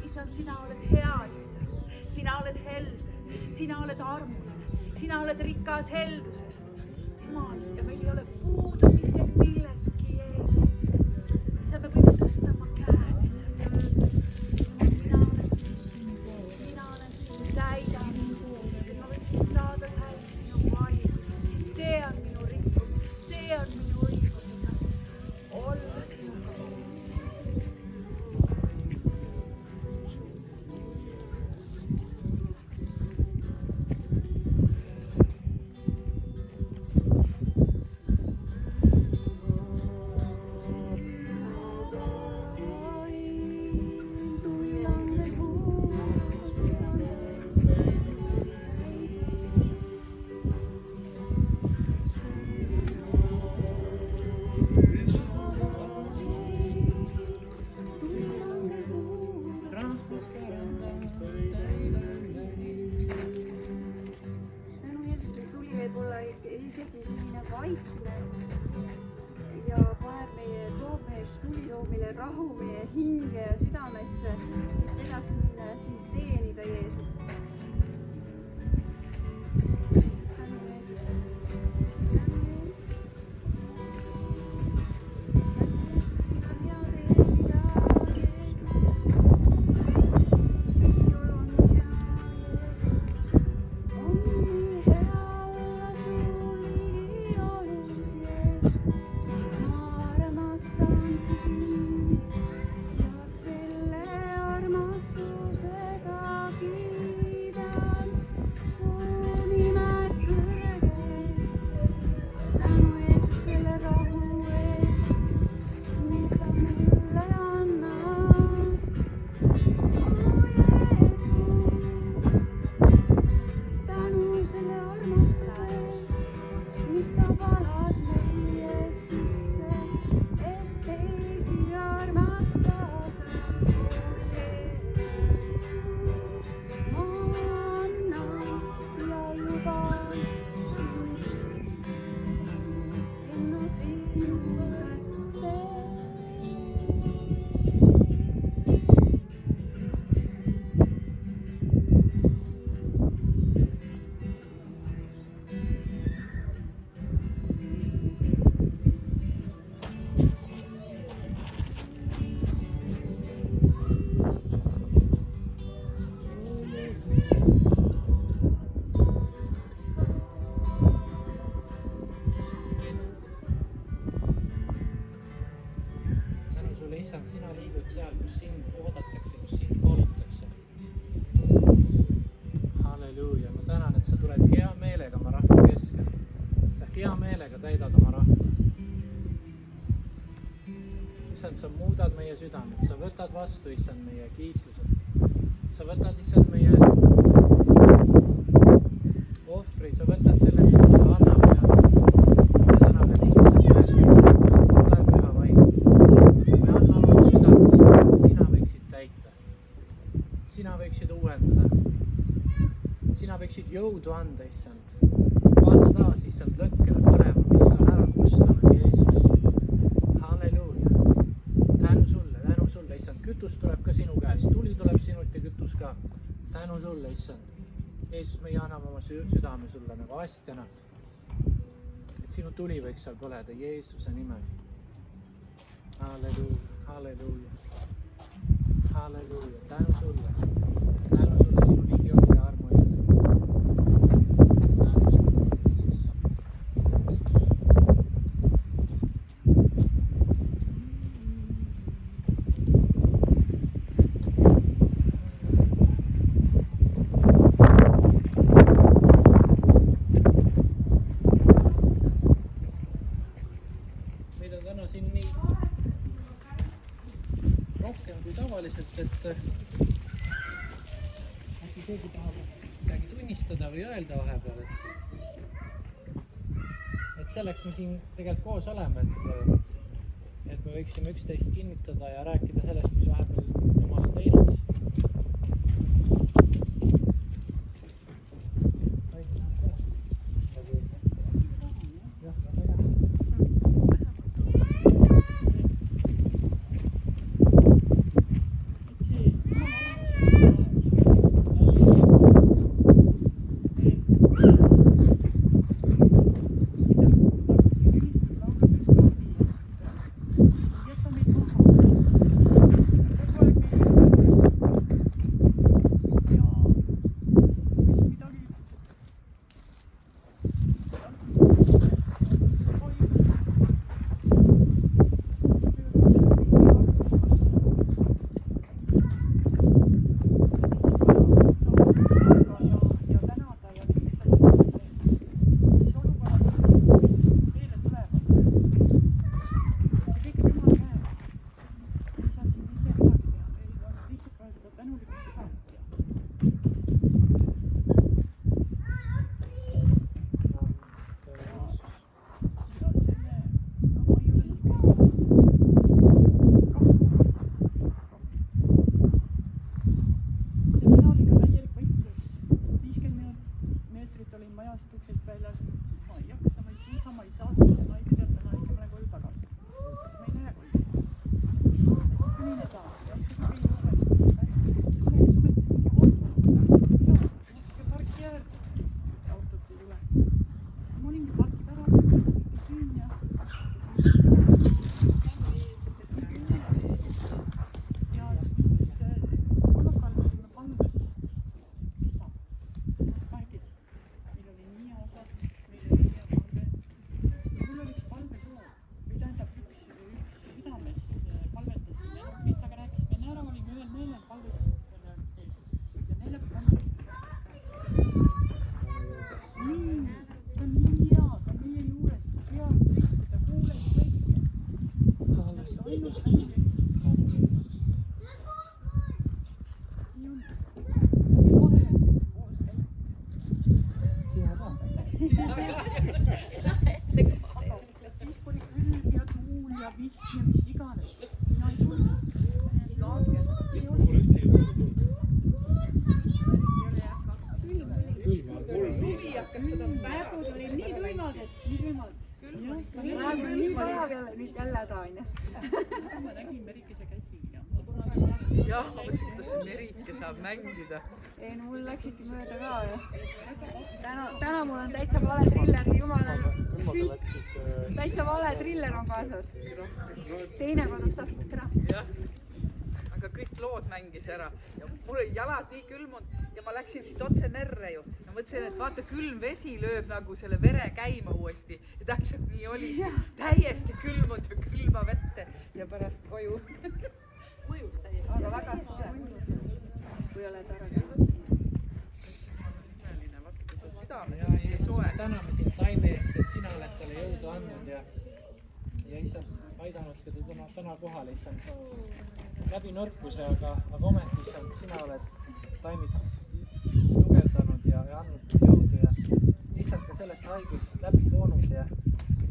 Speaker 1: Issand, sina oled hea, issand. Sina oled helde. Sina oled armuline. Sina oled rikas heldusest. Jumal, ja meil ei ole puudu mitte millestki, Jeesus. Issand, me võime tõsta oma käed, issand.
Speaker 3: tuli too meile rahu meie hinge ja südamesse, et edasi minna ja sind teenida, Jeesus. Jeesus, tänu Jeesus. Tänu Jeesus. Tänu Jeesus, sind on hea teenida, Jeesus. Sinul on hea, Jeesus. On nii hea olla sul ligiolus, Jeesus. Ma armastan sind ja selle armastusega kiidan su nime kõrges. Tänu Jeesus selle rahu eest, mis sa mulle annad. Jeesus, tänu selle armastuse eest, mis sa valad meie sisse, et teisi armastada. Ma annan ja luban sind ennast sinu kätte.
Speaker 2: tänu sulle, issand, sina liigud seal, kus sind oodatakse, kus sind palutakse. Halleluuja, ma tänan, et sa tuled hea meelega oma rahva keskel. Sa hea meelega täidad oma rahva. Issand, sa muudad meie südamed, sa võtad vastu, issand, meie kiitused. Sa võtad, issand, meie ohvri, sa võtad selle, mis me sulle anname ja täna ka siin, issand, ühes ole püha vaim. Me anname oma südamed sulle, et sina võiksid täita. Sina võiksid uuendada. Sina võiksid jõudu anda, issand. Panna taas, issand, lõkkele põlema, mis on ära kustunud, Jeesus. Halleluuja. Tänu sulle, issand. Kütus tuleb ka sinu käest. Tuli tuleb sinult ja kütus ka. Tänu sulle, issand. Jeesus, meie anname oma südame sulle nagu astjana. Et sinu tuli võiks seal põleda Jeesuse nimel. Halleluuja, halleluuja. Halleluuja, tänu sulle sinu ligiollu ja armu eest. Tänu sulle, Jeesus. Meid on täna siin nii rohkem kui tavaliselt, et äkki keegi tahab midagi tunnistada või öelda vahepeal, et selleks me siin tegelikult koos oleme, et me võiksime üksteist kinnitada ja rääkida sellest, mis vahepeal Jumal on teinud.
Speaker 1: Jäta meid maha.
Speaker 2: sina ka.
Speaker 6: siis kui oli külm ja tuul ja vihm ja mis iganes, mina ei tulnud. ei
Speaker 5: mul
Speaker 6: oli.
Speaker 5: ühtegi korda tulnud.
Speaker 1: Huvi hakkas seda
Speaker 3: praegu olid nii tuimad, et nii tuimad. Praegu on nii päev jälle, nüüd jälle häda onju.
Speaker 6: ma nägin Merikese käsi ja
Speaker 1: jah, ma mõtlesin, kuidas see Merike saab mängida.
Speaker 3: ei no mul läksidki mööda ka ju. täna mul on täitsa vale triller, jumala sült. täitsa vale triller on kaasas. teine kadus taskust ära.
Speaker 1: jah, aga kõik lood mängis ära ja mul olid jalad nii külmunud ja ma läksin siit otse merre ju ja mõtlesin, et vaata, külm vesi lööb nagu selle vere käima uuesti ja täpselt nii oli. täiesti külmunud ja külma vette ja pärast koju.
Speaker 3: mõjus täiesti. aga väga hästi mõjus. kui oled ära käinud.
Speaker 1: imeline, vaata, kui sul südames
Speaker 2: ja
Speaker 1: on nii soe.
Speaker 2: täname sind taime eest, et sina oled talle jõudu andnud ja issand, aidanud teda täna kohale, issand. läbi nõrkuse, aga ometi issand, sina oled taimit tugevdanud ja andnud jõudu ja issand ka sellest haigusest läbi toonud ja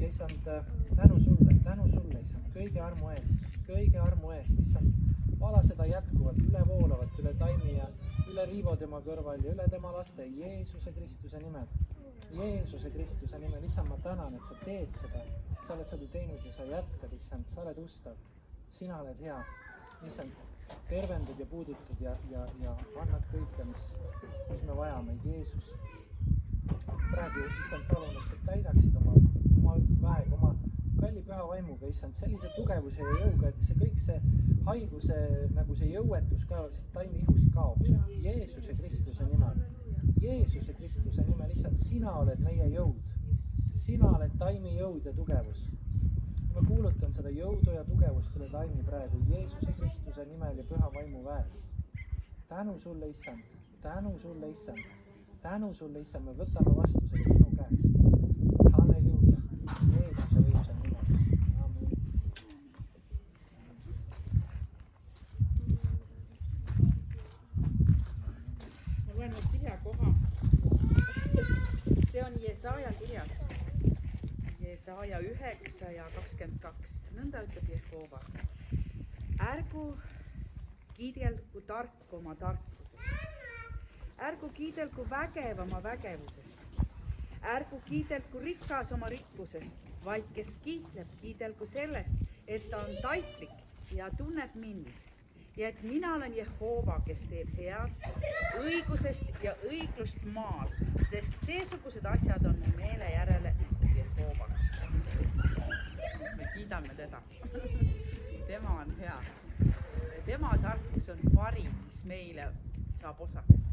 Speaker 2: issand, tänu sulle, issand, kõige armu eest, issand, vala seda jätkuvalt, ülevoolavat üle Taimi ja üle Riivo tema kõrval ja üle tema laste, Jeesuse Kristuse nimel. Jeesuse Kristuse nimel, issand, ma tänan, et sa teed seda, sa oled seda teinud ja sa jätkad, issand, sa oled ustav, sina oled hea, issand, tervendad ja puudutad ja annad kõike, mis me vajame, Jeesus. praegu, issand, palun, et sa täidaksid oma väega, oma kalli püha vaimuga, issand, sellise tugevuse ja jõuga, et see kõik see haiguse, nagu see jõuetus ka Taimi ihust kaoks. Jeesuse Kristuse nimel, issand, sina oled meie jõud, sina oled Taimi jõud ja tugevus. Ma kuulutan seda jõudu ja tugevust üle Taimi praegu Jeesuse Kristuse nimel ja püha vaimu väes. Tänu sulle, issand, me võtame vastu selle sinu käest. Halleluuja, Jeesuse võimsa nimel. Amen.
Speaker 1: Ma loen nüüd kirjakoha. See on Jesaja kirjas. Jesaja 9 ja 22. Nõnda ütleb Jehova. Ärgu kiidelgu tarku oma tarkusest. Ärgu kiidelgu vägev oma vägevusest. Ärgu kiidelgu rikas oma rikkusest, vaid kes kiitleb, kiidelgu sellest, et ta on taiplik ja tunneb mind. Ja et mina olen Jehova, kes teeb head, õigusest ja õiglust maal, sest seesugused asjad on mu meele järele Jehova. Me kiidame teda. Tema on hea. Tema tarkus on parim, mis meile saab osaks.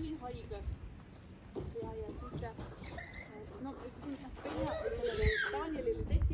Speaker 3: olin haiglas ja siis no Danielile tehti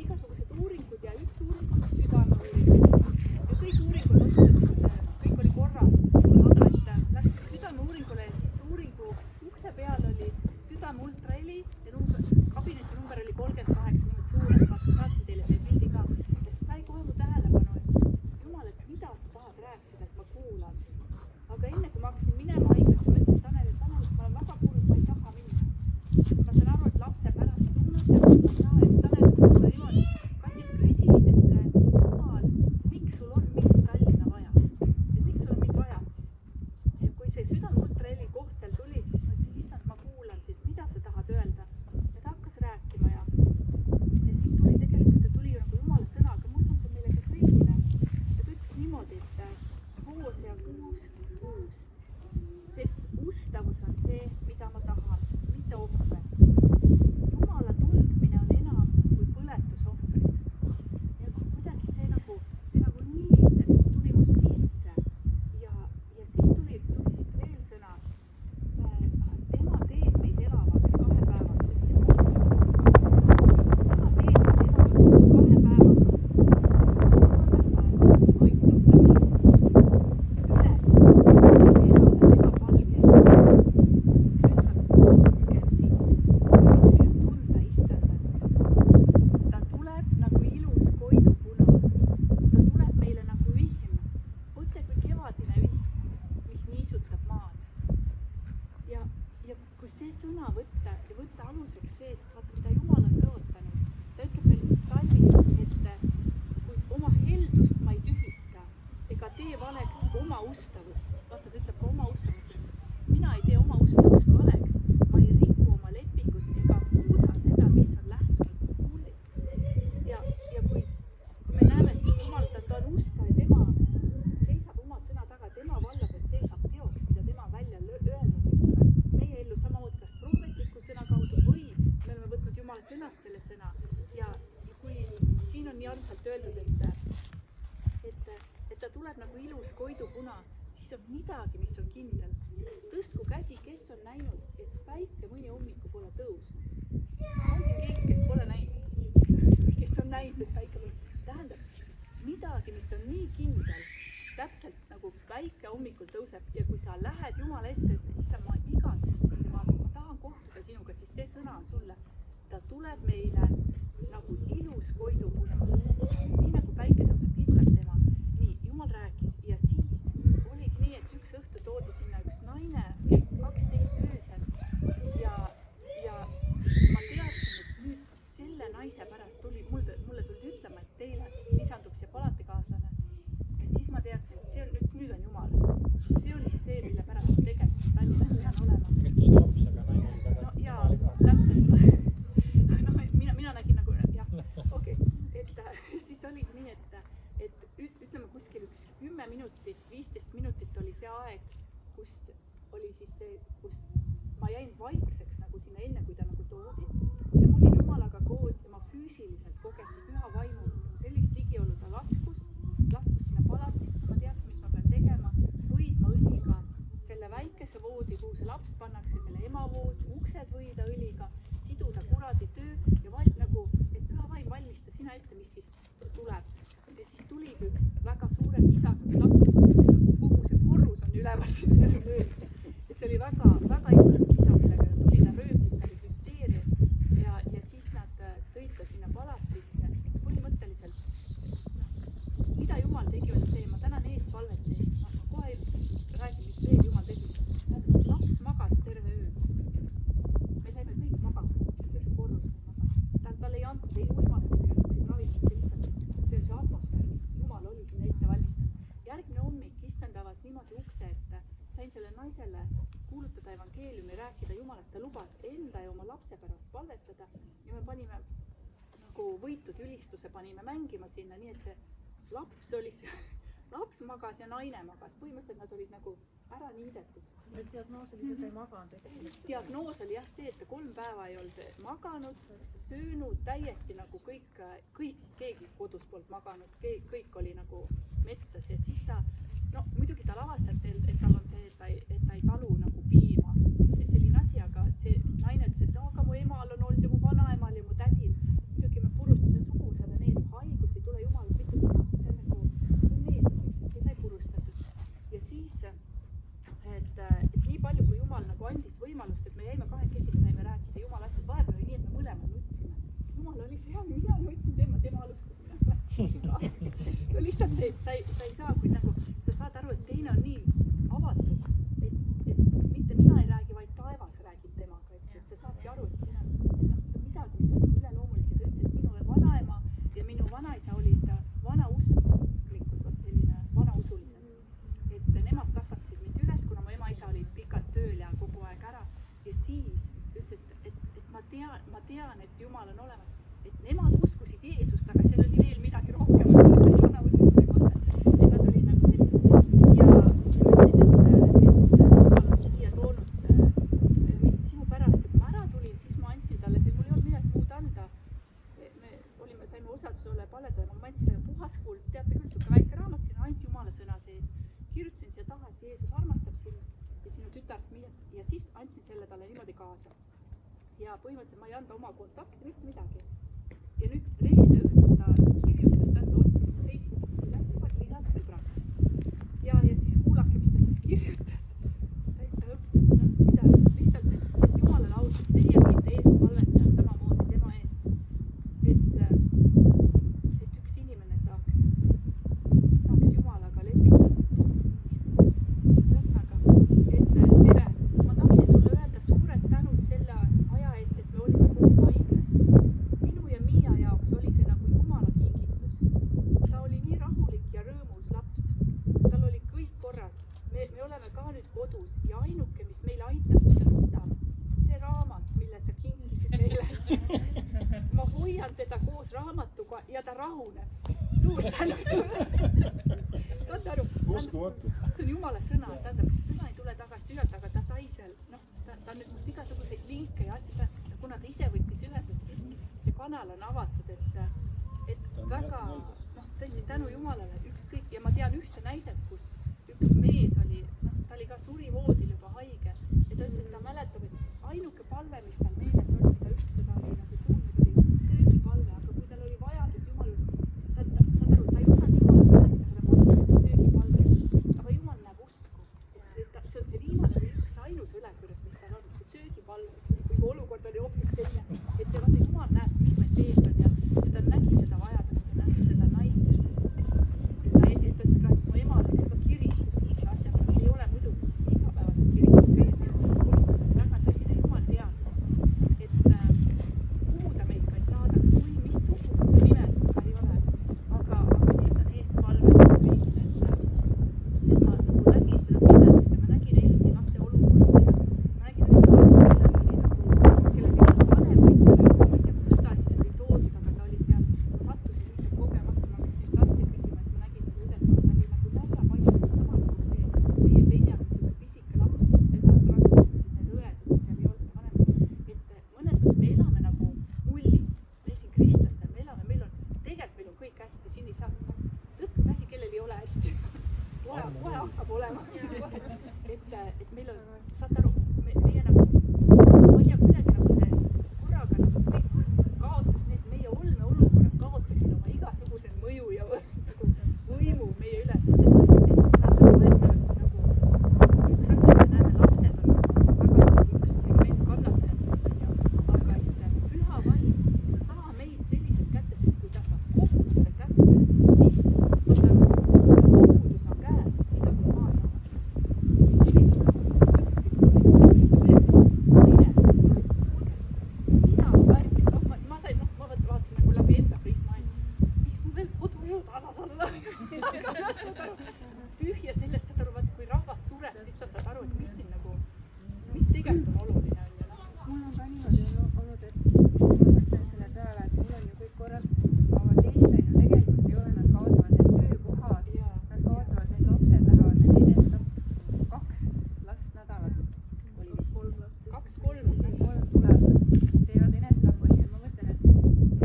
Speaker 1: sõnas selle sõna ja kui siin on nii armsalt öeldud, et ta tuleb nagu ilus koidupuna, siis on midagi, mis on kindel. Tõstku käsi, kes on näinud, et päike mõni hommiku pole tõusnud. On siin keegi, kes pole näinud, kes on näinud, et päike pole. Tähendab, midagi, mis on nii kindel, täpselt nagu päike hommikul tõuseb ja kui sa lähed Jumala ette, et issa, ma igatsen sind, ma tahan kohtuda sinuga, siis see sõna on sulle. Ta tuleb meile nagu ilus koidupuna. Nii nagu päike tõuseb, nii tuleb tema. Nii, Jumal rääkis ja siis oligi nii, et üks õhtu toodi sinna üks naine kell 12 öösel ja ma teadsin, et nüüd selle naise pärast tuli, mulle tuli ütlema, et teile lisandub siia palatikaaslane. Ja siis ma teadsin, et nüüd on Jumal. See oli see, mille pärast ma tegelesin Tallinnas pean olema.
Speaker 2: Ketud lapsega naine väga.
Speaker 1: No jaa, täpselt. No, mina nägin nagu, jah, okei. Et siis oligi nii, et ütleme kuskil üks 10 minutit, 15 minutit oli see aeg, kus oli siis see, kus ma jäin vaikseks nagu sinna enne, kui ta nagu toodi. Ja mul oli Jumalaga koos ja ma füüsiliselt kogesin püha vaimu sellist ligiolu, ta laskus sinna palatisse, ma teadsin, mis ma pean tegema, võidma õliga selle väikese voodi, kuhu see laps pannakse, selle emavood, uksed võida õliga, siduda kuradi töö ja nagu, et püha vaim valmista sina ette, mis siis tuleb. Ja siis tuligi üks väga suure kisaga üks laps, kogu see korrus on üleval siin rööb. Ja see oli väga, väga julm kisa, millega tuli ta rööbis, ta oli hüsteerias ja siis nad tõid ta sinna palatisse. Põhimõtteliselt, mida Jumal tegi, oli see, ma tänan eest palvete eest, ma kohe räägin, mis veel Jumal tegi. Laps magas terve öö. Me saime kõik magada, kõik korrus sai magada. Tal ei antud, ei uimastada ega niisuguseid ravimid, lihtsalt see atmosfäär, mis Jumal oli sinna ette valmistanud. Järgmine hommik issand avas niimoodi ukse, et sain selle naisele kuulutada evangeeliumi, rääkida Jumalast, ta lubas enda ja oma lapse pärast palvetada ja me panime nagu võitud ülistuse panime mängima sinna, nii et see laps magas ja naine magas, põhimõtteliselt nad olid nagu ära niidetud.
Speaker 6: Diagnoos oli, et ta ei maganud tegelikult.
Speaker 1: Diagnoos oli jah see, et ta 3 päeva ei olnud maganud, söönud täiesti nagu kõik, keegi kodus polnud maganud, kõik oli nagu metsas ja siis ta, no muidugi tal avastati, et tal on see, et ta ei talu nagu piima, et selline asi, aga see naine ütles, et aga mu emal on olnud ja mu vanaemal ja mu tädil, muidugi me purustasime sugused ja need haigus ei tule Jumal mitte kunagi, see on nagu, see on needuseks, see sai purustatud ja siis et nii palju, kui Jumal nagu andis võimalust, et me jäime kahekesi, me saime rääkida Jumala asjad, vahepeal oli nii, et me mõlemad nutsime. Jumal oli seal, mina nutsin, tema alustas mina. No lihtsalt see, sa ei saa, kui nagu, sa saad aru, et teine on nii avatud, et mitte mina ei räägi, vaid taevas räägib temaga, et sa saadki aru, et see on midagi, mis on nagu üleloomulik ja ta ütles, et minu vanaema ja minu vanaisa olid vanausklikud, vot selline vanausulised, et nemad kasvatasid mind üles, kuna mu ema-isa olid pikalt tööl ja kogu aeg ära ja siis ütles, et ma tean, et Jumal on olemas, et nemad uskusid Jeesust, aga seal oli veel midagi rohkem, et nad olid nagu sellised ja ütlesin, et Jumal on siia toonud mind sinu pärast ja kui ma ära tulin, siis ma andsin talle, mul ei olnud midagi muud anda, saime osadusele palvetada, ma andsin talle puhas kuld, teate küll, siuke väike raamat, siin on ainult Jumala sõna sees. Kirjutasin siia taha, et Jeesus armastab sind ja sinu tütart ja siis andsin selle talle niimoodi kaasa. Ja põhimõtteliselt ma ei anda oma kontakti, mitte midagi. Ja nüüd reede õhtul ta kirjutas, ta otsis Facebookist üles, lisas sõbraks. Ja siis kuulake, mis ta siis kirjutas. Täitsa mida, lihtsalt, et Jumalale ausast, teie võite eest palvetada samamoodi tema eest. Et üks inimene saaks Jumalaga lepitatud. Ühesõnaga, et tere, ma tahtsin sulle öelda suured tänud selle aja eest, et me olime koos haiglas. Minu ja Miia jaoks oli see nagu Jumala kingitus. Ta oli nii rahulik ja rõõmus laps. Tal oli kõik korras. Me oleme ka nüüd kodus ja ainuke, mis meile aitab, kui ta nutab, see raamat, mille sa kingisid meile. Ma hoian teda koos raamatuga ja ta rahuneb. Suur tänu sulle. Saate aru?
Speaker 5: Uskumatu.
Speaker 1: See on Jumala sõna, tähendab, sõna ei tule tagasi tühjalt, aga ta sai seal, ta nüüd igasuguseid linke ja asju, kuna ta ise võttis ühendust, siis
Speaker 3: kanal on avatud, et väga, noh, tõesti tänu Jumalale, ükskõik, ja ma tean ühte näidet, kus üks mees oli, noh, ta oli ka surivoodil juba haige ja ta ütles, et ta mäletab, et ainuke palve, mis tal meeles oli, mida üldse ta oli nagu kuulnud, oli söögipalve, aga kui tal oli vajadus Jumala juurde, saad aru, ta ei osanud Jumalat mäletada, ta palus seda söögipalve, aga Jumal näeb usku, et see on see viimane või üks ainus ülekõrres, mis tal on, see söögipalve, kui olukord oli hoopis teine, et see vaata Jumal näeb, mis me sees on ja ta nägi seda vajadust ja nägi seda naist ja ta ütles ka, et mu ema läks ka kirikusse selle asja peale, ei ole muidu igapäevaselt kirikus käia, olukord oli väga tõsine, Jumal teadis, et kuhu ta meid ka ei saadaks, mis sugu pimedus ka ei ole, aga siit on ees palve kõik, et ma nagu nägin seda pimedust ja ma nägin Eesti laste olukorda ja ma nägin ühte last, kellel ei olnud vanemaid seal üldse, ma ei tea, kust ta siis oli toodud, aga ta oli seal, ma sattusin lihtsalt kogemata, ma läksin ühte asja küsima, siis ma nägin seda õdet, ta oli nagu välja paistnud sama nagu see meie Benjamin, siuke pisike laps, teda transportisid need õed, et seal ei olnud vanemaid, et mõnes mõttes me elame nagu mullis, me siin kristlastel, me elame, meil on kõik hästi, siin ei saa, tõstke käsi, kellel ei ole hästi, kohe hakkab olema, et meil on, saate aru, meie nagu, ma ei tea, kuidagi nagu see korraga nagu kõik kaotas need meie olmeolukorrad, kaotasid oma igasuguse mõju ja nagu võimu meie üles, sest et nad loeme nagu üks asi, me näeme, lapsed on väga suur üks segment kannatajatest, aga et püha vaim, saa meid selliselt kätte, sest kui ta saab koguduse kätte, siis saad aru, kogudus on käes, siis on see maa jäämas. Tühja sellest, saad aru, vaat kui rahvas sureb, siis sa saad aru, et mis siin nagu, mis tegelikult on oluline on ja noh.
Speaker 7: mul on ka niimoodi olnud, et ma mõtlen selle peale, et mul on ju kõik korras, aga teistel ju tegelikult ei ole, nad kaotavad need töökohad, nad kaotavad need lapsed, lähevad need enesetappu, 2 last nädalas oli vist. 2-3 tuleb, teevad enesetapu, siis ma mõtlen, et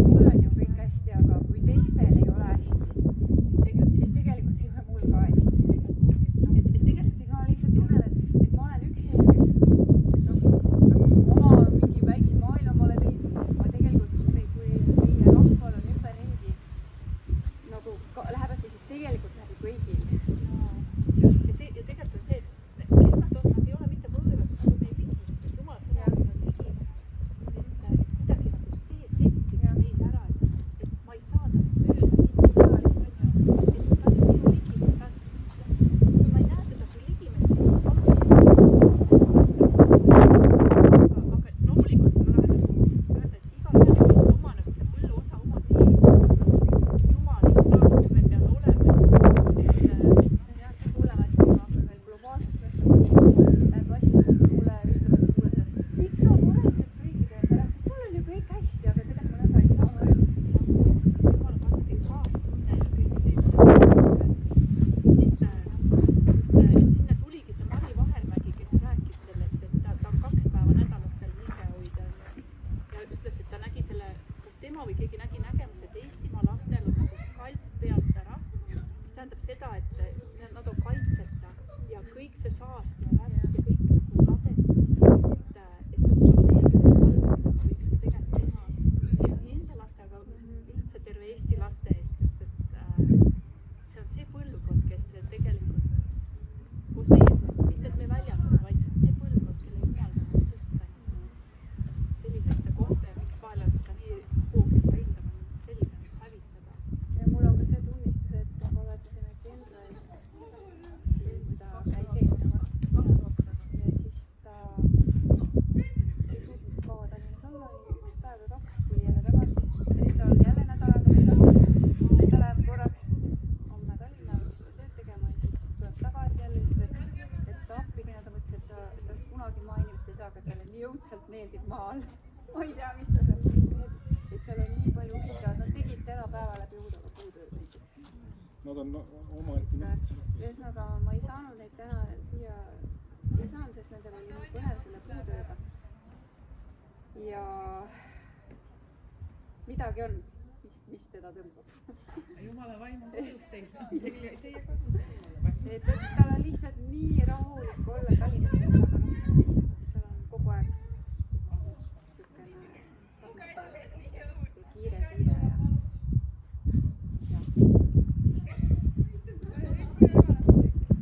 Speaker 7: mul on ju kõik hästi, aga kui teistel ei ole hästi, siis tegelikult ei ole mul ka hästi. Siis ma lihtsalt tunnen, et ma olen üks inimene, kes oma mingi väikse maailma ma olen teinud, aga tegelikult kui meie rahval on ümberringi nagu läheb hästi, siis tegelikult läheb ju kõigil.
Speaker 3: Ja tegelikult on see, et kes nad on, nad ei ole mitte võõrad, nad on meie ligimised, Jumal sõna on ligi. Et kuidagi nagu see settiks meis ära, et ma ei saa tast mööda minna, et ta on minu ligimine, kui ma ei näe teda kui ligimest, siis aga loomulikult ma tahan nagu öelda, et igaühel on meist oma nagu see põlluosa, oma siin, Jumal nagu näeb, kus me peame olema,
Speaker 7: jah, kuuleme, et kui ma hakkan veel globaalselt mõtlema, läheb asi mulle ütlevad, et miks sa muretsed kõikide pärast, et sul on ju kõik hästi, aga kuidagi ma nõnda ei saa mõelda.
Speaker 3: Jumal on pannud teil kaastunne ja kõik see, et sinna tuligi see Mari Vahermägi, kes rääkis sellest, et ta on 2 päeva nädalas seal hingehoidja ja ütles, et ta nägi selle, kas tema või keegi nägi nägemuse, et Eestimaa lastel on nagu skalp pealt ära, mis tähendab seda, et nad on kaitseta ja kõik see saast ja räps ja kõik nagu ladestab, et see on strateegiline palve, mida me võiks ka tegelikult teha nii enda laste, aga üldse terve Eesti laste eest, sest et see on see põlvkond, kes tegelikult koos meiega, mitte et me väljas oleme, vaid see on see põlvkond, kelle Jumal tahab tõsta sellisesse kohta ja miks vaenlased ka nii hoogsalt ründama, on selline hävitada.
Speaker 7: Ja mul on ka see tunnistus, et me valetasime Kendra eest, siis kui ta käis eelmine kord. Ja siis ta ei suutnud kaua Tallinnas olla, 1 päev või 2 tuli jälle tagasi. Ja nüüd ta on jälle nädal aega meil olnud. Siis ta läheb korraks homme Tallinna tööd tegema ja siis tuleb tagasi jälle, ütleb, et appikene ta mõtles, et tast kunagi maainimest ei saa, aga talle nii õudselt meeldib maal. Ma ei tea, mis ta seal teeb, et seal on nii palju huvitavat, nad tegid täna päeva läbi puutööd näiteks.
Speaker 5: Nad on omaette mõttes.
Speaker 7: Ühesõnaga, ma ei saanud neid täna siia, ei saanud, sest nendel oli nii põnev selle puutööga. Ja mida midagi on, mis teda tõmbab.
Speaker 6: Jumala vaim on kodus teil. Teie kodus on Jumala vaim.
Speaker 7: et tal on lihtsalt nii rahulik olla Tallinnas, sellepärast seal on kogu aeg siukene kiire ja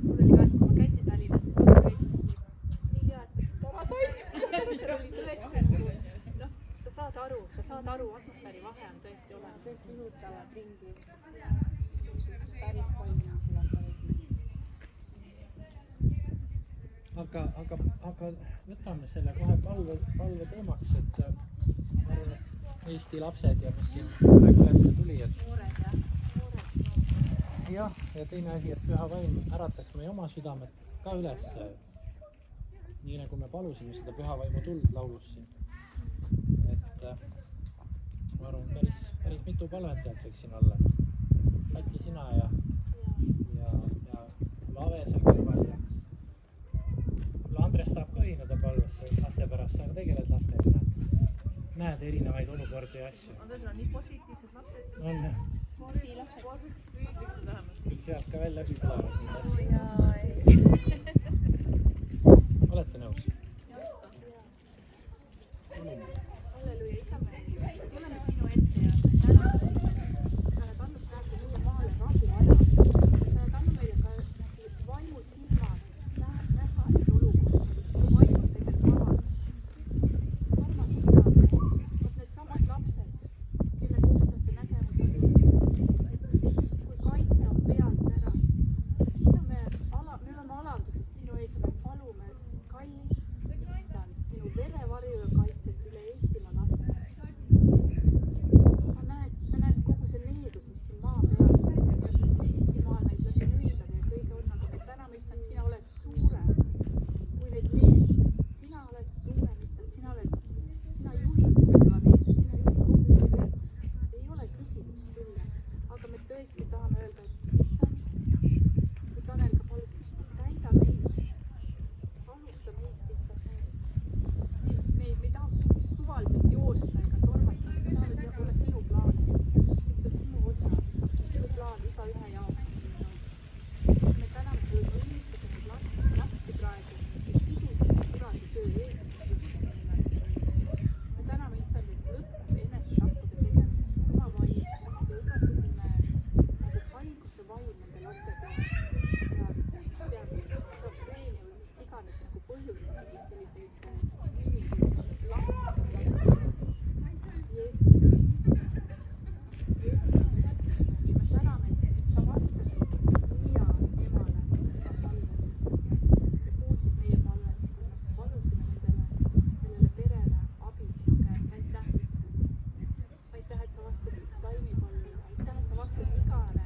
Speaker 7: mul oli ka, et kui ma käisin Tallinnas, siis ma käisin nii hea, et ma siit ära sain. See oli tõesti, noh, sa saad aru, atmosfääri vahe on tõesti olemas. kõik kihutavad ringi. Päris palju inimesi vaatavad.
Speaker 2: aga võtame selle kohe palve teemaks, et ma arvan, et Eesti lapsed ja mis siin praegu üles tuli, et
Speaker 7: Noored
Speaker 2: jah, ja teine asi, et püha vaim ärataks meie oma südamed ka üles. Nii nagu me palusime seda püha vaimu tuld laulus siin. Et ma arvan, päris mitu palvetajat võiks siin olla. Kati, sina ja Lave seal kõrval ja Andres tahab ka ühineda palvesse laste pärast, sa tegeled lastega, näed erinevaid olukordi ja asju.
Speaker 1: Andres on nii positiivsed lapsed.
Speaker 2: On
Speaker 1: Püüdlikud vähemalt.
Speaker 2: kõik sealt ka veel läbi tulevad neid asju. Olete nõus?
Speaker 3: halleluuja, isa, me tuleme sinu ette ja me täname sind. Sa oled andnud praegu meie maale rahuaja. Sa oled andnud meile ka vaimu silmad näha neid olukordi, kus sinu vaim on tegelikult avanud. Armas isa, vot needsamad lapsed, kelle kohta see nägemus oli, et justkui kaitse on pealt ära. Isa, me oleme alanduses sinu ees ja me palume, kallis issand, sinu verevarju ja kaitset üle Eestimaa laste. Sa näed kogu see needus, mis siin maa peal ja siin Eestimaal neid läbi nüidab ja kõige on, aga me täname, issand, sina oled suurem kui need needused. Sina oled suurem, issand, sina juhid seda planeeti, sina juhid kogu universumi. Ei ole küsimust sulle, aga me tõesti tahame öelda, et issand, kui Tanel ka palus, täida meid, alusta meist, issand, me ei taha kuidagi suvaliselt joosta ega tormata, me tahame olla sinu plaanis, mis on sinu osa, sinu plaan igaühe jaoks. Me täname, et võime õnnistada neid lapsi praegu ja siduda neid kuradi töö Jeesuse Kristuse nimel. Me täname, issand, et lõpeb enesetappude tegemine, surmavaim ja igasugune nagu haiguse vaim nende laste peal ja skisofreenia või mis iganes nagu põhjustab selliseid inimesi lahkuda Jeesuse Kristuse nimel. Jeesuse Kristuse nimel. Me täname, et sa vastasid Miia emale tema palvesse ja kuulsid meie palvet, kui me palusime sellele perele abi sinu käest. Aitäh, issand. Aitäh, et sa vastasid Taimi palvele. Aitäh, et sa vastad igale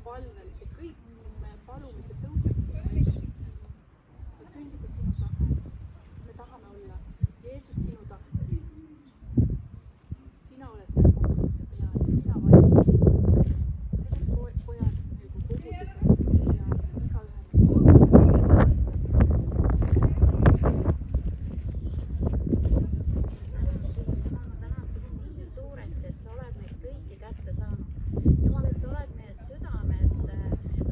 Speaker 3: palvele. See kõik, mis me palume, see tõuseb sinu ette, issand. Ja sündigu sinu tahe. Me tahame olla Jeesus sinu tahtes. Sina oled selle koguduse peal ja sina valitsid, issand. Selles pojas nagu koguduses ja igaühe
Speaker 8: suuresti, et sa oled meid kõiki kätte saanud. Jumal, et sa oled meie südamed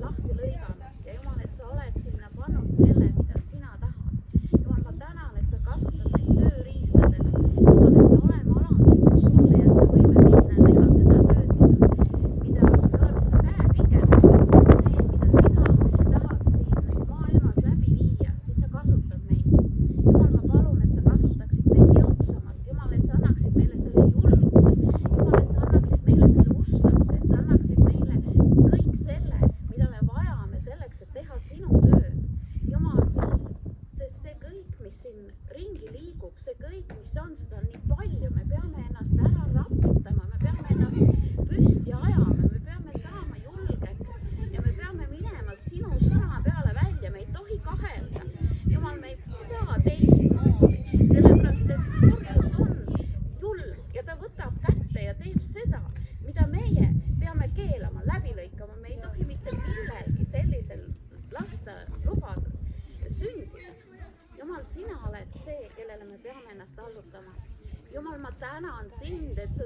Speaker 8: lahti lõiganud ja Jumal, et sa oled sinna pannud selle, mida sina tahad. Jumal, ma tänan, et sa kasutad meid tööriistadena. Jumal, et me oleme alandatud sulle ja me võime minna ja teha seda tööd, mida me oleme siin päev pikendanud. See, mida sina tahad siin maailmas läbi viia, siis sa kasutad meid. Jumal, ma palun, et sa kasutaksid meid jõudsamalt. Jumal, et sa annaksid meile selle julguse. Jumal, et sa annaksid meile selle ustavuse, et sa annaksid meile kõik selle, mida me vajame selleks, et teha sinu tööd. Jumal, sest see kõik, mis siin ringi liigub, see kõik, mis on, seda on nii palju, me peame ennast ära raputama, me peame ennast püsti ajama, me peame saama julgeks ja me peame minema sinu sõna peale välja, me ei tohi kahelda. Jumal, me ei saa teistmoodi, sellepärast et kurjus on julg ja ta võtab kätte ja teeb seda, mida meie peame keelama, läbi lõikama, me ei tohi mitte millelgi sellisel lasta lubada sündida. Jumal, sina oled see, kellele me peame ennast allutama. Jumal, ma tänan sind, et sa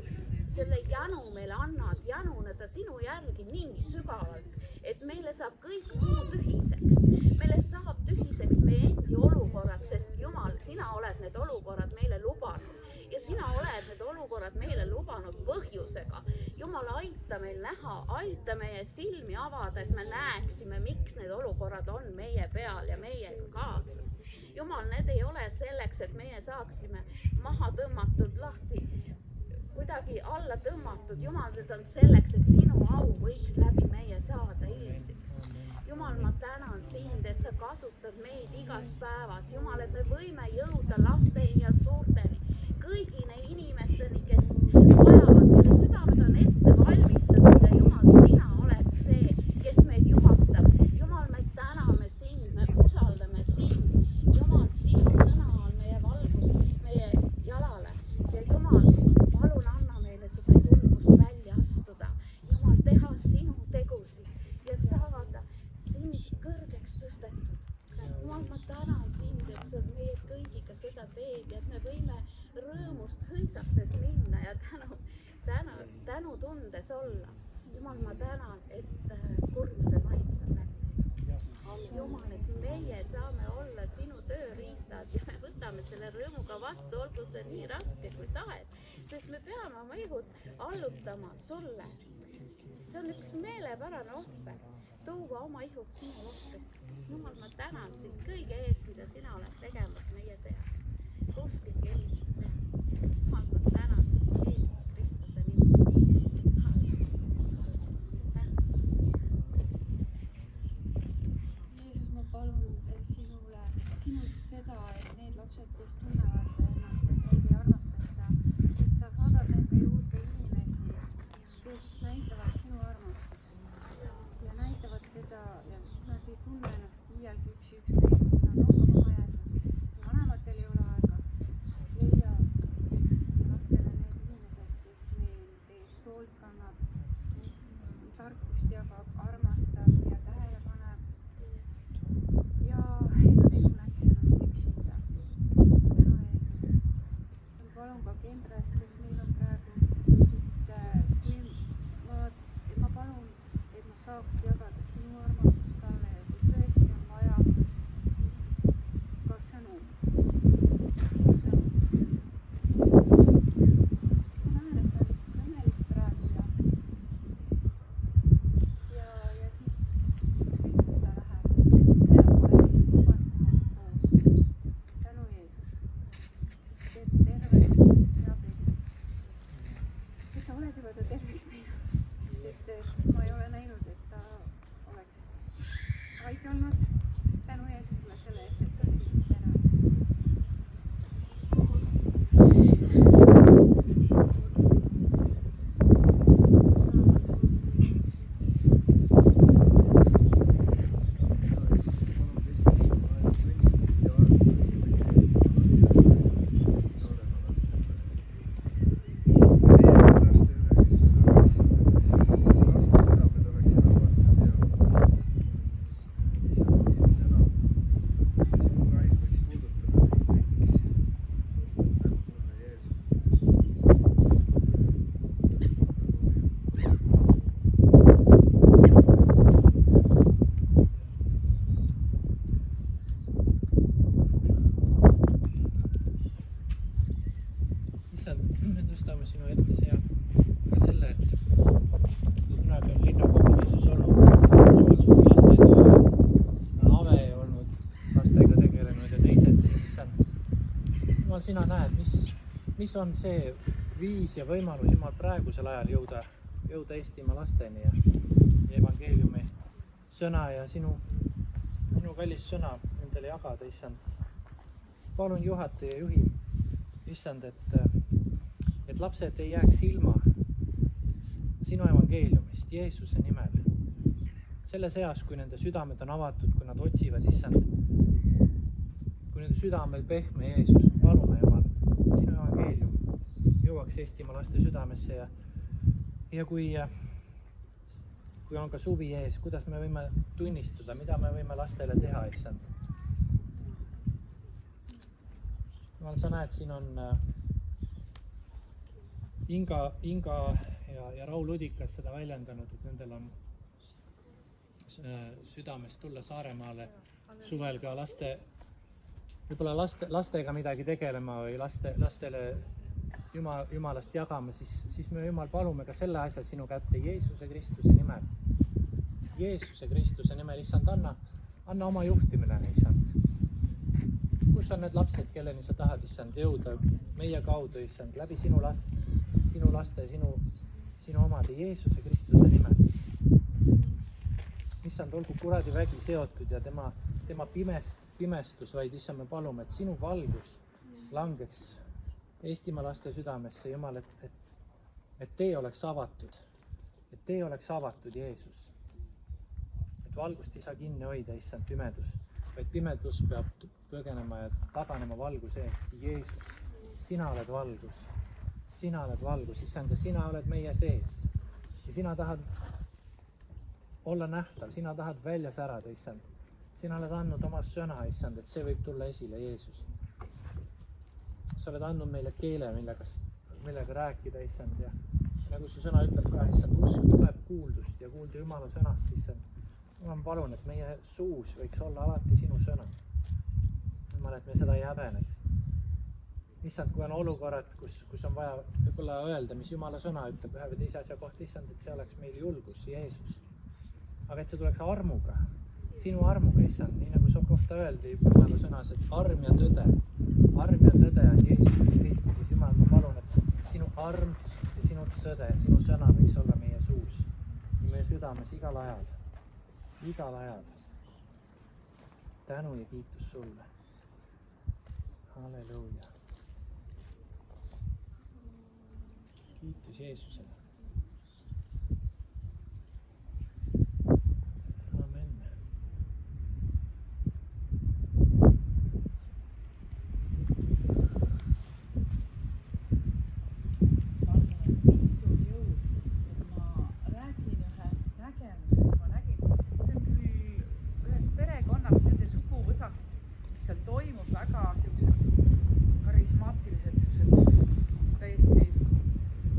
Speaker 8: selle janu meile annad, januneda sinu järgi nii sügavalt, et meile saab kõik muu tühiseks. Meile saab tühiseks meie endi olukorrad, sest Jumal, sina oled need olukorrad meile lubanud ja sina oled need olukorrad meile lubanud põhjusega. Jumal, aita meil näha, aita meie silmi avada, et me näeksime, miks need olukorrad on meie peal ja meiega kaasas. Jumal, need ei ole selleks, et meie saaksime maha tõmmatud lahti, kuidagi alla tõmmatud. Jumal, need on selleks, et sinu au võiks läbi meie saada ilmsiks. Jumal, ma tänan sind, et sa kasutad meid igas päevas. Jumal, et me võime jõuda lasteni ja suurteni, kõigi neid inimesteni, kes vajavad, kelle südamed on ette valmistatud ja Jumal, sina oled see, kes meid juhatab. Jumal, me täname sind, me usaldame sind. Jumal, sinu sõna on meie valgus, meie jalale ja Jumal, palun anna meile seda julgust välja astuda. Jumal, teha sinu tegusid ja saada sind kõrgeks tõstetud. Jumal, ma tänan sind, et sa meie kõigiga seda teed ja et me võime rõõmust hõisates minna ja tänu tundes olla. Jumal, ma tänan, et kurbuse maitseb läbi. Jumal, et meie saame olla sinu tööriistad ja me võtame selle rõõmuga vastu, olgu see nii raske kui tahes, sest me peame oma ihud allutama sulle. See on üks meelepärane ohver, tuua oma ihud sinu ohvriks. Jumal, ma tänan sind kõige eest, mida sina oled tegemas meie seas, usklike inimeste seas. Jumal, ma tänan sind Jeesus Kristuse nimel.
Speaker 7: Jeesus, ma palun sinult seda, et need lapsed, kes tunnevad ennast, et neid ei armastata, et sa saadad nende juurde inimesi, kes näitavad sinu armastust ja näitavad seda ja siis nad ei tunne ennast liialgi üksi, ükskõik kui nad on maha jäetud. Vanematel ei ole aega, siis leia lastele need inimesed, kes neil eest hoolt kannab, tarkust jagab, armastab ja tähele paneb. Ja et nad ei tunneks ennast üksinda. Tänu Jeesus. Ma palun ka Kendrast, kes meil on praegu, et ma palun, et ma saaks jagada sinu armastust talle ja kui tõesti on vaja, siis ka sõnum, sinu sõnum. Ma näen, et ta on lihtsalt õnnelik praegu ja siis ükskõik kus ta läheb, see oleks lubanud temaga koos. Tänu Jeesus, et sa teed terveks teabid, et sa oled juba ta terveks teinud, et ma ei ole näinud, et ta oleks haige olnud. Tänu Jeesusele selle eest, et sa tegid terveks.
Speaker 2: Me tõstame sinu ette siia ka selle, et kunagi on linnakoguduses olnud Jumal suur lastetöö, on Ave olnud lastega tegelenud ja teised siin, issand. Jumal, sina näed, mis on see viis ja võimalus Jumal praegusel ajal jõuda Eestimaa lasteni ja evangeeliumi sõna ja sinu kallis sõna nendele jagada, issand. Palun juhata ja juhi, issand, et lapsed ei jääks ilma sinu evangeeliumist Jeesuse nimel. Selles eas, kui nende südamed on avatud, kui nad otsivad, issand, kui nende süda on veel pehme, Jeesus, palume Jumal, sinu evangeelium jõuaks Eestimaa laste südamesse ja kui on ka suvi ees, kuidas me võime tunnistada, mida me võime lastele teha, issand. Jumal, sa näed, siin on Inga ja Raul Udikas seda väljendanud, et nendel on südames tulla Saaremaale suvel ka võib-olla lastega midagi tegelema või lastele Jumalast jagama, siis me Jumal palume ka selle asja sinu kätte Jeesuse Kristuse nimel. Jeesuse Kristuse nimel, issand, anna oma juhtimine, issand. Kus on need lapsed, kelleni sa tahad, issand, jõuda meie kaudu, issand, läbi sinu laste, sinu omade Jeesuse Kristuse nimel. Issand, olgu kuradi vägi seotud ja tema pimestus, vaid issand, me palume, et sinu valgus langeks Eestimaa laste südamesse, Jumal, et tee oleks avatud. Et tee oleks avatud, Jeesus. Et valgust ei saa kinni hoida, issand, pimedus, vaid pimedus peab põgenema ja taganema valguse eest. Jeesus, sina oled valgus. Sina oled valgus, issand, ja sina oled meie sees. Ja sina tahad olla nähtav, sina tahad välja särada, issand. Sina oled andnud oma sõna, issand, et see võib tulla esile, Jeesus. Sa oled andnud meile keele, millega rääkida, issand, ja nagu su sõna ütleb ka, issand, usk tuleb kuuldust ja kuulda Jumala sõnast, issand. Ma palun, et meie suus võiks olla alati sinu sõna. Jumal, et me seda ei häbeneks. Issand, kui on olukorrad, kus on vaja võib-olla öelda, mis Jumala sõna ütleb ühe või teise asja kohta, issand, et see oleks meil julgus, Jeesus. Aga et see tuleks armuga, sinu armuga, issand, nii nagu su kohta öeldi Jumala sõnas, et arm ja tõde on Jeesuses Kristuses. Jumal, ma palun, et sinu arm ja sinu tõde, sinu sõna võiks olla meie suus ja meie südames igal ajal. Tänu ja kiitus sulle. Halleluuja. Kiitus Jeesusele.
Speaker 6: mis seal toimub, väga siuksed karismaatilised, siuksed täiesti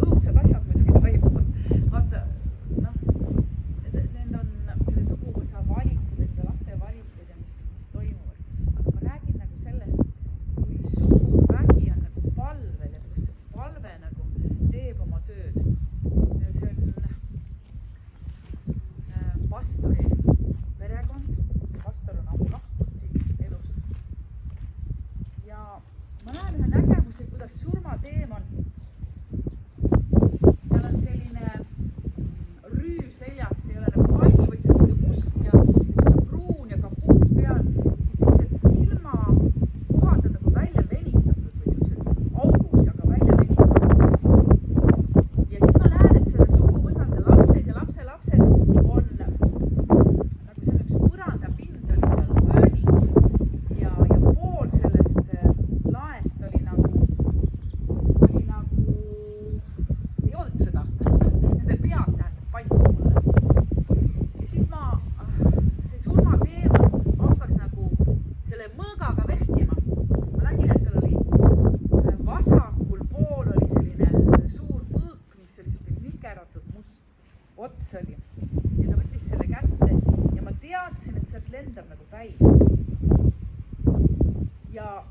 Speaker 6: õudsed asjad muidugi toimuvad. Vaata, need on selle suguvõsa valikud, enda laste valikud ja mis toimuvad. Aga ma räägin nagu sellest, kui suguvägi on nagu palvel ja kuidas see palve nagu teeb oma tööd. See on pastori perekond, see pastor on ammu lahtud siit elust. Ja ma näen ühe nägemuse, kuidas surmateemal, tal on selline rüü seljas, see ei ole nagu hall, vaid see on selline must ja selline pruun ja kapuuts peal. Siis sellised silmakohad on nagu välja venitatud või sellised augus ja ka välja venitatud. Ja siis ma näen, et selle suguvõsade lapsed ja lapselapsed on nagu see on üks põrandapind oli seal vööning ja pool sellest laest oli nagu ei olnud seda. Nende pead tähendab paisib mulle. Ja siis see surmateema hakkas nagu selle mõõgaga vehkima. Ma nägin, et tal oli vasakul pool oli selline suur mõõk, mis oli selline nikeratud must ots oli. Ja ta võttis selle kätte ja ma teadsin, et sealt lendab nagu päid. Ja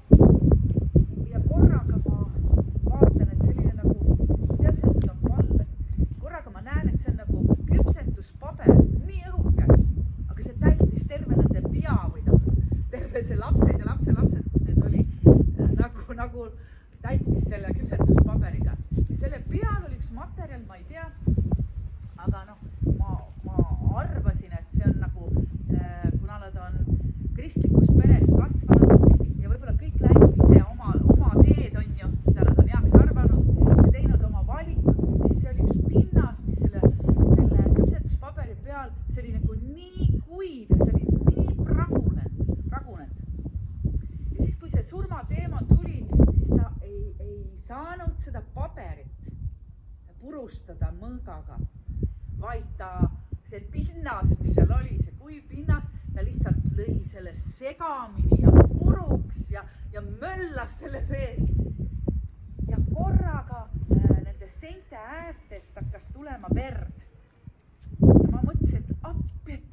Speaker 6: korraga ma vaatan, et selline nagu, teadsin, et need on palved. Korraga ma näen, et see on nagu küpsetuspaber, nii õhuke, aga see täitis terve nende pea või terve see lapsed ja lapselapsed, kus need oli, nagu täitis selle küpsetuspaberiga. Ja selle peal oli üks materjal, ma ei tea, aga ma arvasin, et see on nagu, kuna nad on kristlikus peres kasvanud ja võib-olla kõik läinud ise oma teed on ju, mida nad on heaks arvanud ja teinud oma valikud, siis see oli üks pinnas, mis selle küpsetuspaberi peal, see oli nagu nii kuiv ja see oli nii pragunenud. Ja siis, kui see surmateema tuli, siis ta ei saanud seda paberit purustada mõõgaga, vaid see pinnas, mis seal oli, see kuiv pinnas, ta lihtsalt lõi selle segamini ja puruks ja möllas selle sees. Ja korraga nende seinte äärtest hakkas tulema verd. Ja ma mõtlesin, et appi, et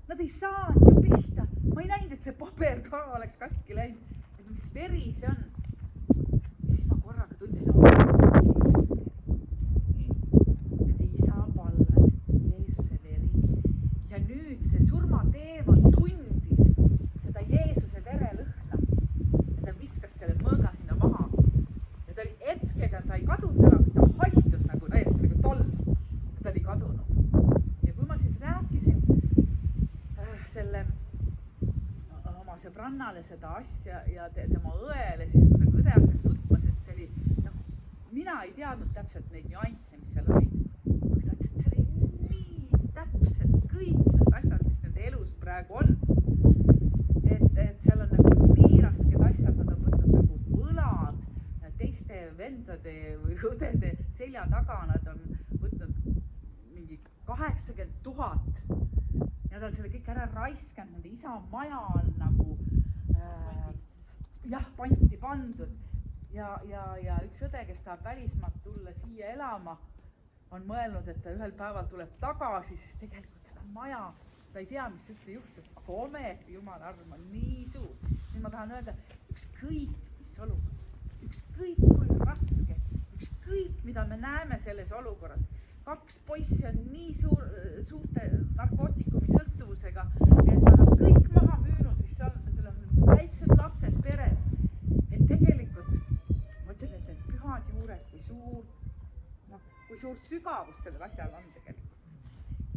Speaker 6: nad ei saanud ju pihta. Ma ei näinud, et see paber ka oleks katki läinud. Et mis veri see on. Ja siis ma korraga tundsin, et isa palved, Jeesuse veri. Ja nüüd see surmateema tundis seda Jeesuse verelõhna. Ja ta viskas selle mõõga sinna maha. Ja ta oli hetkega, ta ei kadunud ära, ta haihtus nagu täiesti nagu tolm. Ja ta oli kadunud. Ja kui ma siis rääkisin selle oma sõbrannale seda asja ja tema õele, siis kuidagi õde hakkas nutma, sest see oli, mina ei teadnud täpselt neid nüansse, mis seal olid. Aga ta ütles, et see oli nii täpselt kõik need asjad, mis nende elus praegu on. Et seal on nagu nii rasked asjad, nad on võtnud nagu võlad teiste vendade või õdede selja taga, nad on võtnud mingi 80 000 ja ta on selle kõik ära raiskanud, nende isa maja on nagu panti pandud ja üks õde, kes tahab välismaalt tulla siia elama, on mõelnud, et ta ühel päeval tuleb tagasi, siis tegelikult seda maja, ta ei tea, mis üldse juhtub, aga ometi jumala arm on nii suur. Nüüd ma tahan öelda, ükskõik mis olukord, ükskõik kui raske, ükskõik mida me näeme selles olukorras, 2 poissi on nii suurte narkootikumi sõltuvusega, et nad on kõik maha müünud, mis on, nendel on väiksed lapsed, pered. Et tegelikult, ma ütlen, et need pühad juured, kui suur sügavus sellel asjal on tegelikult.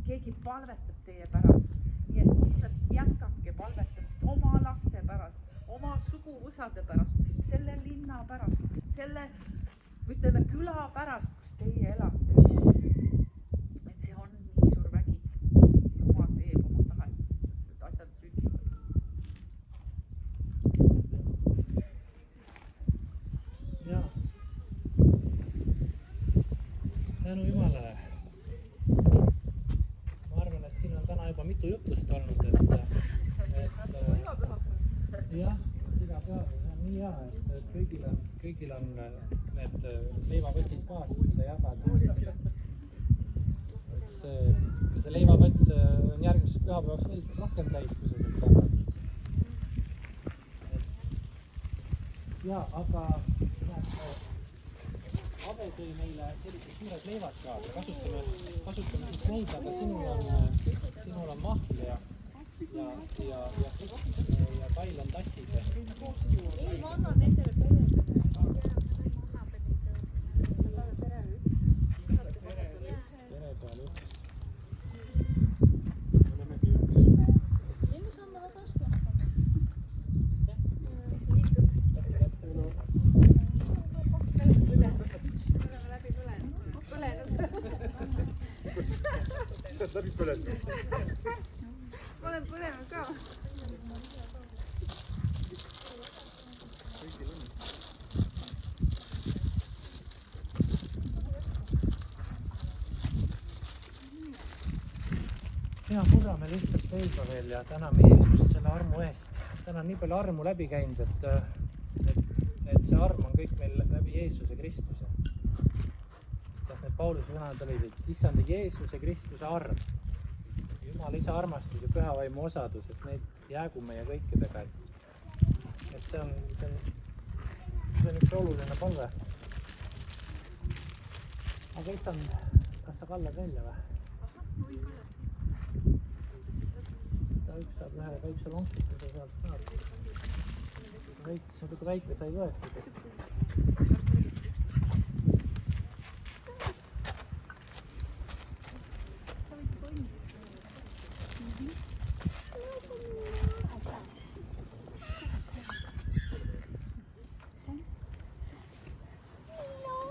Speaker 6: Keegi palvetab teie pärast, nii et lihtsalt jätkake palvetamist oma laste pärast, oma suguvõsade pärast, selle linna pärast, selle, ütleme, küla pärast, kus teie elate. Et see on nii suur vägi. Jumal teeb oma tahet, et asjad sünnivad.
Speaker 2: Jaa. Tänu Jumalale. Ma arvan, et siin on täna juba mitu jutlust olnud, jah, iga päev, see on nii hea, et kõigil on need leivavõtid kaasa, mida jagada. Et see leivavõtt on järgmiseks pühapäevaks veel rohkem täis, kui sa sealt jagad. Jaa, aga Ave tõi meile sellised suured leivad kaasa, kasutame siis neid, aga sinul on mahl ja Kail on tassid.
Speaker 3: Ei, ma annan nendele peredele.
Speaker 2: Pere peale üks.
Speaker 5: Olemegi üks.
Speaker 3: Ei, ma saan väga vastu hakkama. See liitub. Oleme läbi põlenud.
Speaker 5: Sa oled läbi põlenud.
Speaker 3: Ma olen põlenud ka.
Speaker 2: Ja murrame lihtsalt leiba veel ja täname Jeesust selle armu eest. Täna on nii palju armu läbi käinud, et see arm on kõik meil läbi Jeesuse Kristuse. Sest need Pauluse sõnad olid, et issand Jeesuse Kristuse arm, Jumal isa armastus ja püha vaimu osadus, et neid jäägu meie kõikidega. Et see on üks oluline palve. Aga issand, kas sa kallad välja või? Üks saab ühe väikse lonkituse sealt saab. Natuke väike sai võetud.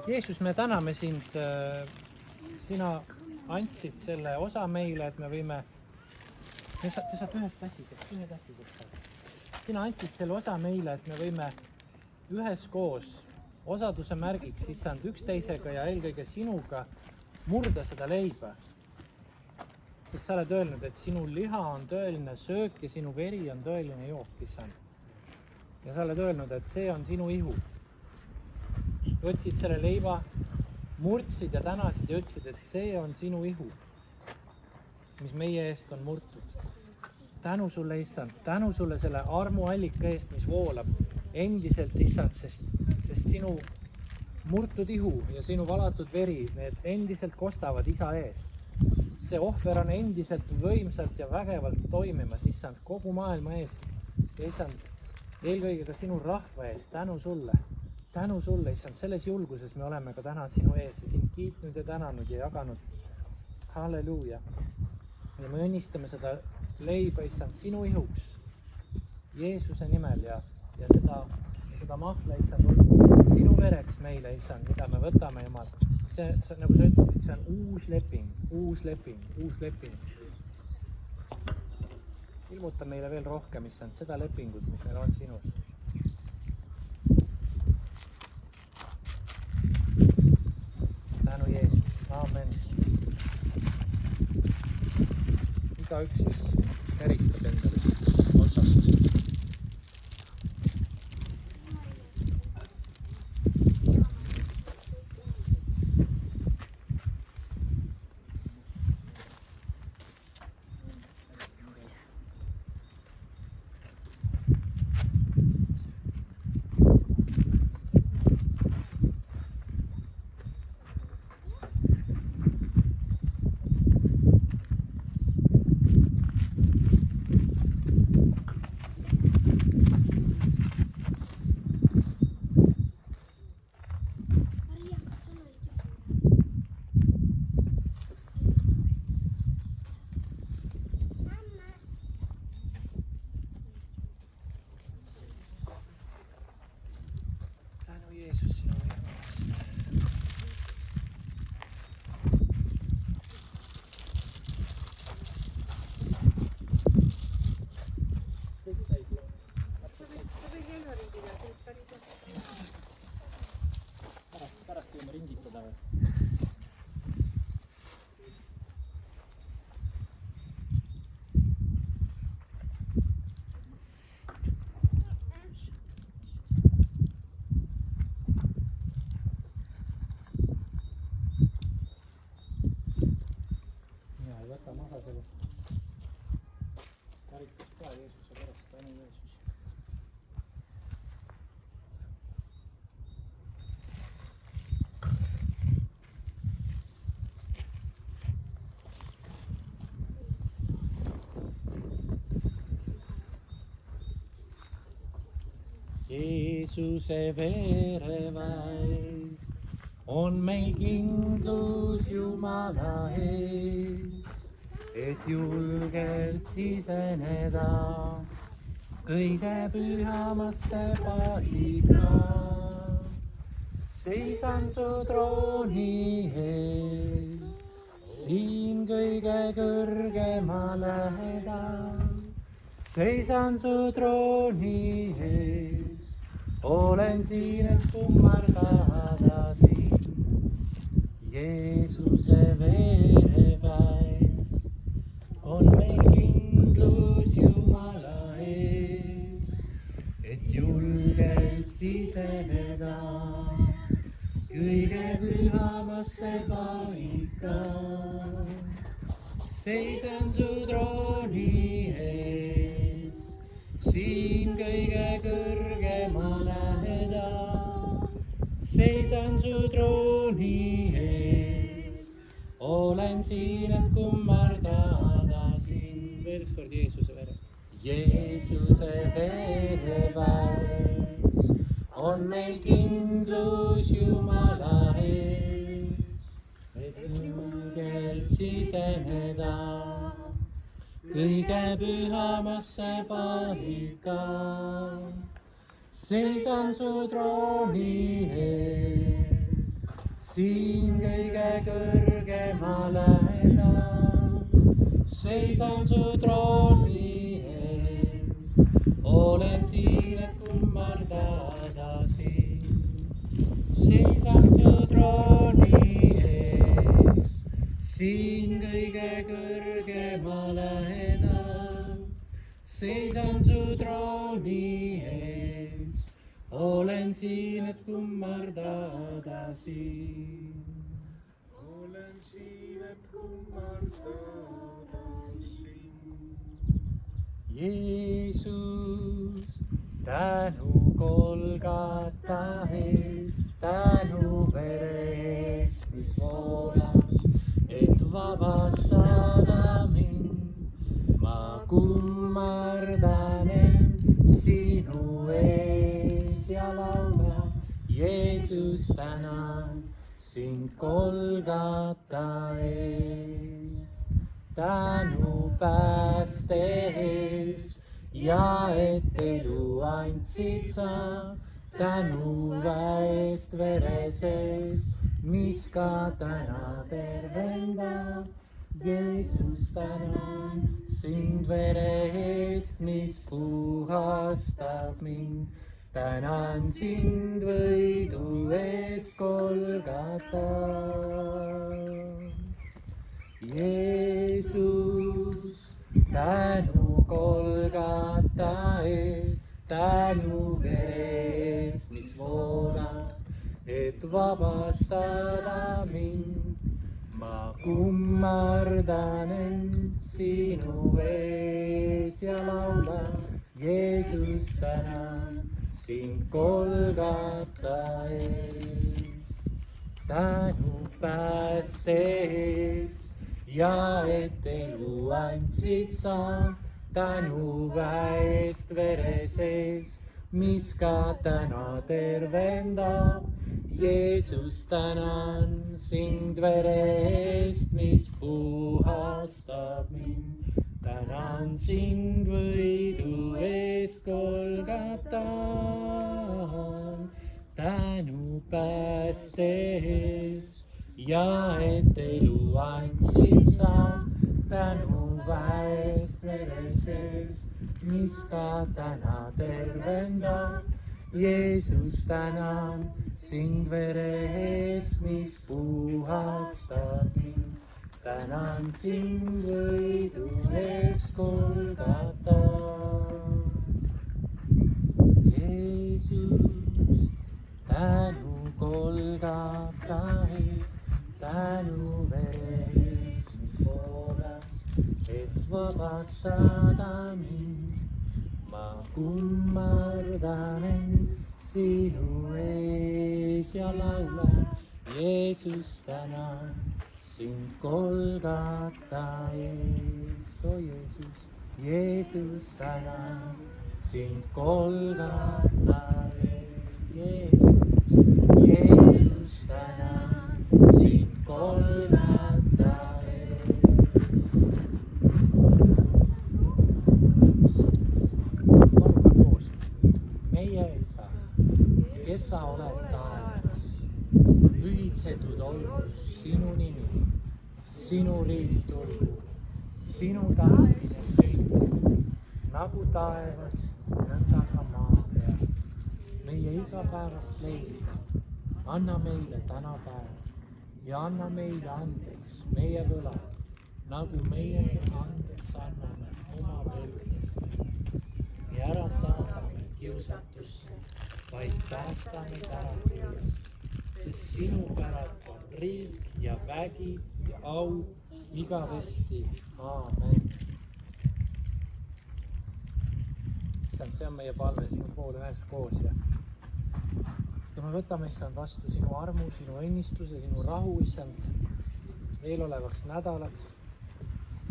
Speaker 2: Jeesus, me täname sind. Sina andsid selle osa meile, et me võime Te saad ühe tassisest. Sina andsid selle osa meile, et me võime üheskoos osaduse märgiks issand üksteisega ja eelkõige sinuga murda seda leiba. Sest sa oled öelnud, et sinu liha on tõeline söök ja sinu veri on tõeline jook, issand. Ja sa oled öelnud, et see on sinu ihu. Võtsid selle leiva murdsid ja tänasid ja ütlesid, et see on sinu ihu, mis meie eest on murtud. Tänu sulle, issand, tänu sulle selle armuallika eest, mis voolab endiselt, issand, sest sinu murtud ihu ja sinu valatud veri, need endiselt kostavad isa ees. See ohver on endiselt võimsalt ja vägevalt toimimas, issand, kogu maailma eest. Ja issand, eelkõige ka sinu rahva eest, tänu sulle, issand, selles julguses me oleme ka täna sinu ees ja sind kiitnud ja tänanud ja jaganud. Halleluuja. Ja me õnnistame seda leiba, issand, sinu ihuks, Jeesuse nimel ja seda mahla, issand, sinu vereks meile, issand, mida me võtame, Jumal. See, nagu sa ütlesid, see on uus leping. Ilmuta meile veel rohkem, issand, seda lepingut, mis meil on sinus. Tänu Jeesus, aamen. Igaüks siis käristab endale otsast. Pärast võime ringitada või? Ja ei võta maha sellest. Karikas ka Jeesuse pärast, tänu Jeesus. Jeesuse vereväes on meil kindlus Jumala ees, et julgelt siseneda kõige pühamasse paika. Seisan su trooni ees, siin kõige kõrgema lähedal. Seisan su trooni ees, olen siin, et kummardada sind. Jeesuse vereväes on meil kindlus Jumala ees, et julgelt siseneda kõige pühamasse paika. Seisan su trooni ees, siin kõige kõrgema lähedal. Seisan su trooni ees, olen siin, et kummardada sind. Veel üks kord Jeesuse vere. Jeesuse vereväes on meil kindlus Jumala ees, et julgelt siseneda kõige pühamasse paika. Seisan su trooni ees, siin kõige kõrgema lähedal. Seisan su trooni ees, olen siin, et kummardada sind. Seisan su trooni ees, siin kõige kõrgema lähedal. Seisan su trooni ees, olen siin, et kummardada sind. Jeesus, tänu Golgata eest, tänu vere eest, mis voolas, et vabastada mind. Ma kummardan end sinu ees ja laulan, Jeesus, tänan sind Golgata eest. Tänu pääste eest ja et elu andsid sa, tänu väest veresest, mis ka täna tervendab. Jeesus, tänan sind vere eest, mis puhastab mind. Tänan sind võidu eest Golgatal. Jeesus, tänu Golgata eest, tänu vere eest, mis voolas, et vabastada mind. Ma kummardan end sinu ees ja laulan, Jeesus, tänan sind Golgata eest. Tänu pääste eest ja et elu andsid sa, tänu väest veresest, mis ka täna tervendab. Jeesus, tänan sind vere eest, mis puhastab mind. Tänan sind võidu eest Golgatal. Tänu pääste eest ja et elu andsid sa, tänu väest veresest, mis ka täna tervendab. Jeesus, tänan sind vere eest, mis puhastab mind. Tänan sind võidu eest Golgatal. Jeesus, tänu Golgata eest, tänu vere eest, mis voolas, et vabastada mind. Ma kummardan end sinu ees ja laulan, Jeesus, tänan sind Golgata eest. O Jeesus, Jeesus, tänan sind Golgata eest. Jeesus, tänan sind Golgata eest. Olga koos. Meie Isa, kes sa oled taevas, ühitsetud olgu sinu nimi, sinu riik tulgu, sinu tahtmine sünnib, nagu taevas, nõnda ka maa peal. Meie igapäevast leiba anna meile täna päev ja anna meile andeks meie võlad, nagu meie andeks anname oma võlgastele. Ja ära saada meid kiusatusse, vaid päästa meid ära kurjast, sest sinu päralt on riik ja vägi ja au igavesti. Aamen. Issand, see on meie palve sinu poole üheskoos ja me võtame, Issand, vastu sinu armu, sinu õnnistuse, sinu rahu, Issand, eelolevaks nädalaks,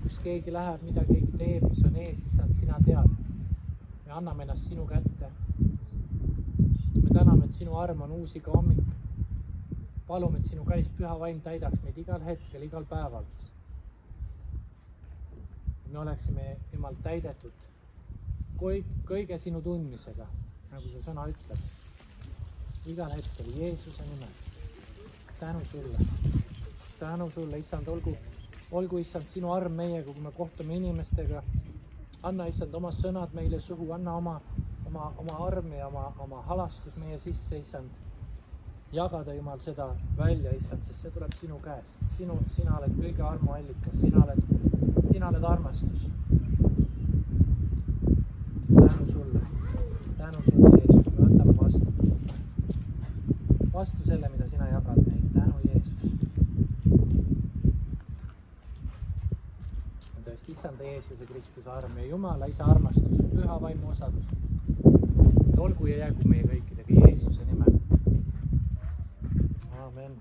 Speaker 2: kus keegi läheb, mida keegi teeb, mis on ees, Issand, sina tead. Me anname ennast sinu kätte. Me täname, et sinu arm on uus iga hommik. Palume, et sinu kallis püha vaim täidaks meid igal hetkel, igal päeval. Me oleksime, Jumal, täidetud kõige sinu tundmisega, nagu see sõna ütleb. Igal hetkel Jeesuse nimel. Tänu sulle, Issand, olgu, Issand, sinu arm meiega, kui me kohtume inimestega. Anna, Issand, oma sõnad meile suhu, anna oma arm ja oma halastus meie sisse, Issand. Jagada, Jumal, seda välja, Issand, sest see tuleb sinu käest. Sina oled kõige armuallikas, sina oled armastus. Tänu sulle, Jeesus, me võtame vastu selle, mida sina jagad meile. Tänu, Jeesus. eest, issanda Jeesuse Kristuse arm ja Jumala isa armastus ja püha vaimu osadus. Olgu ja jäägu meie kõikidega Jeesuse nimel. Aamen.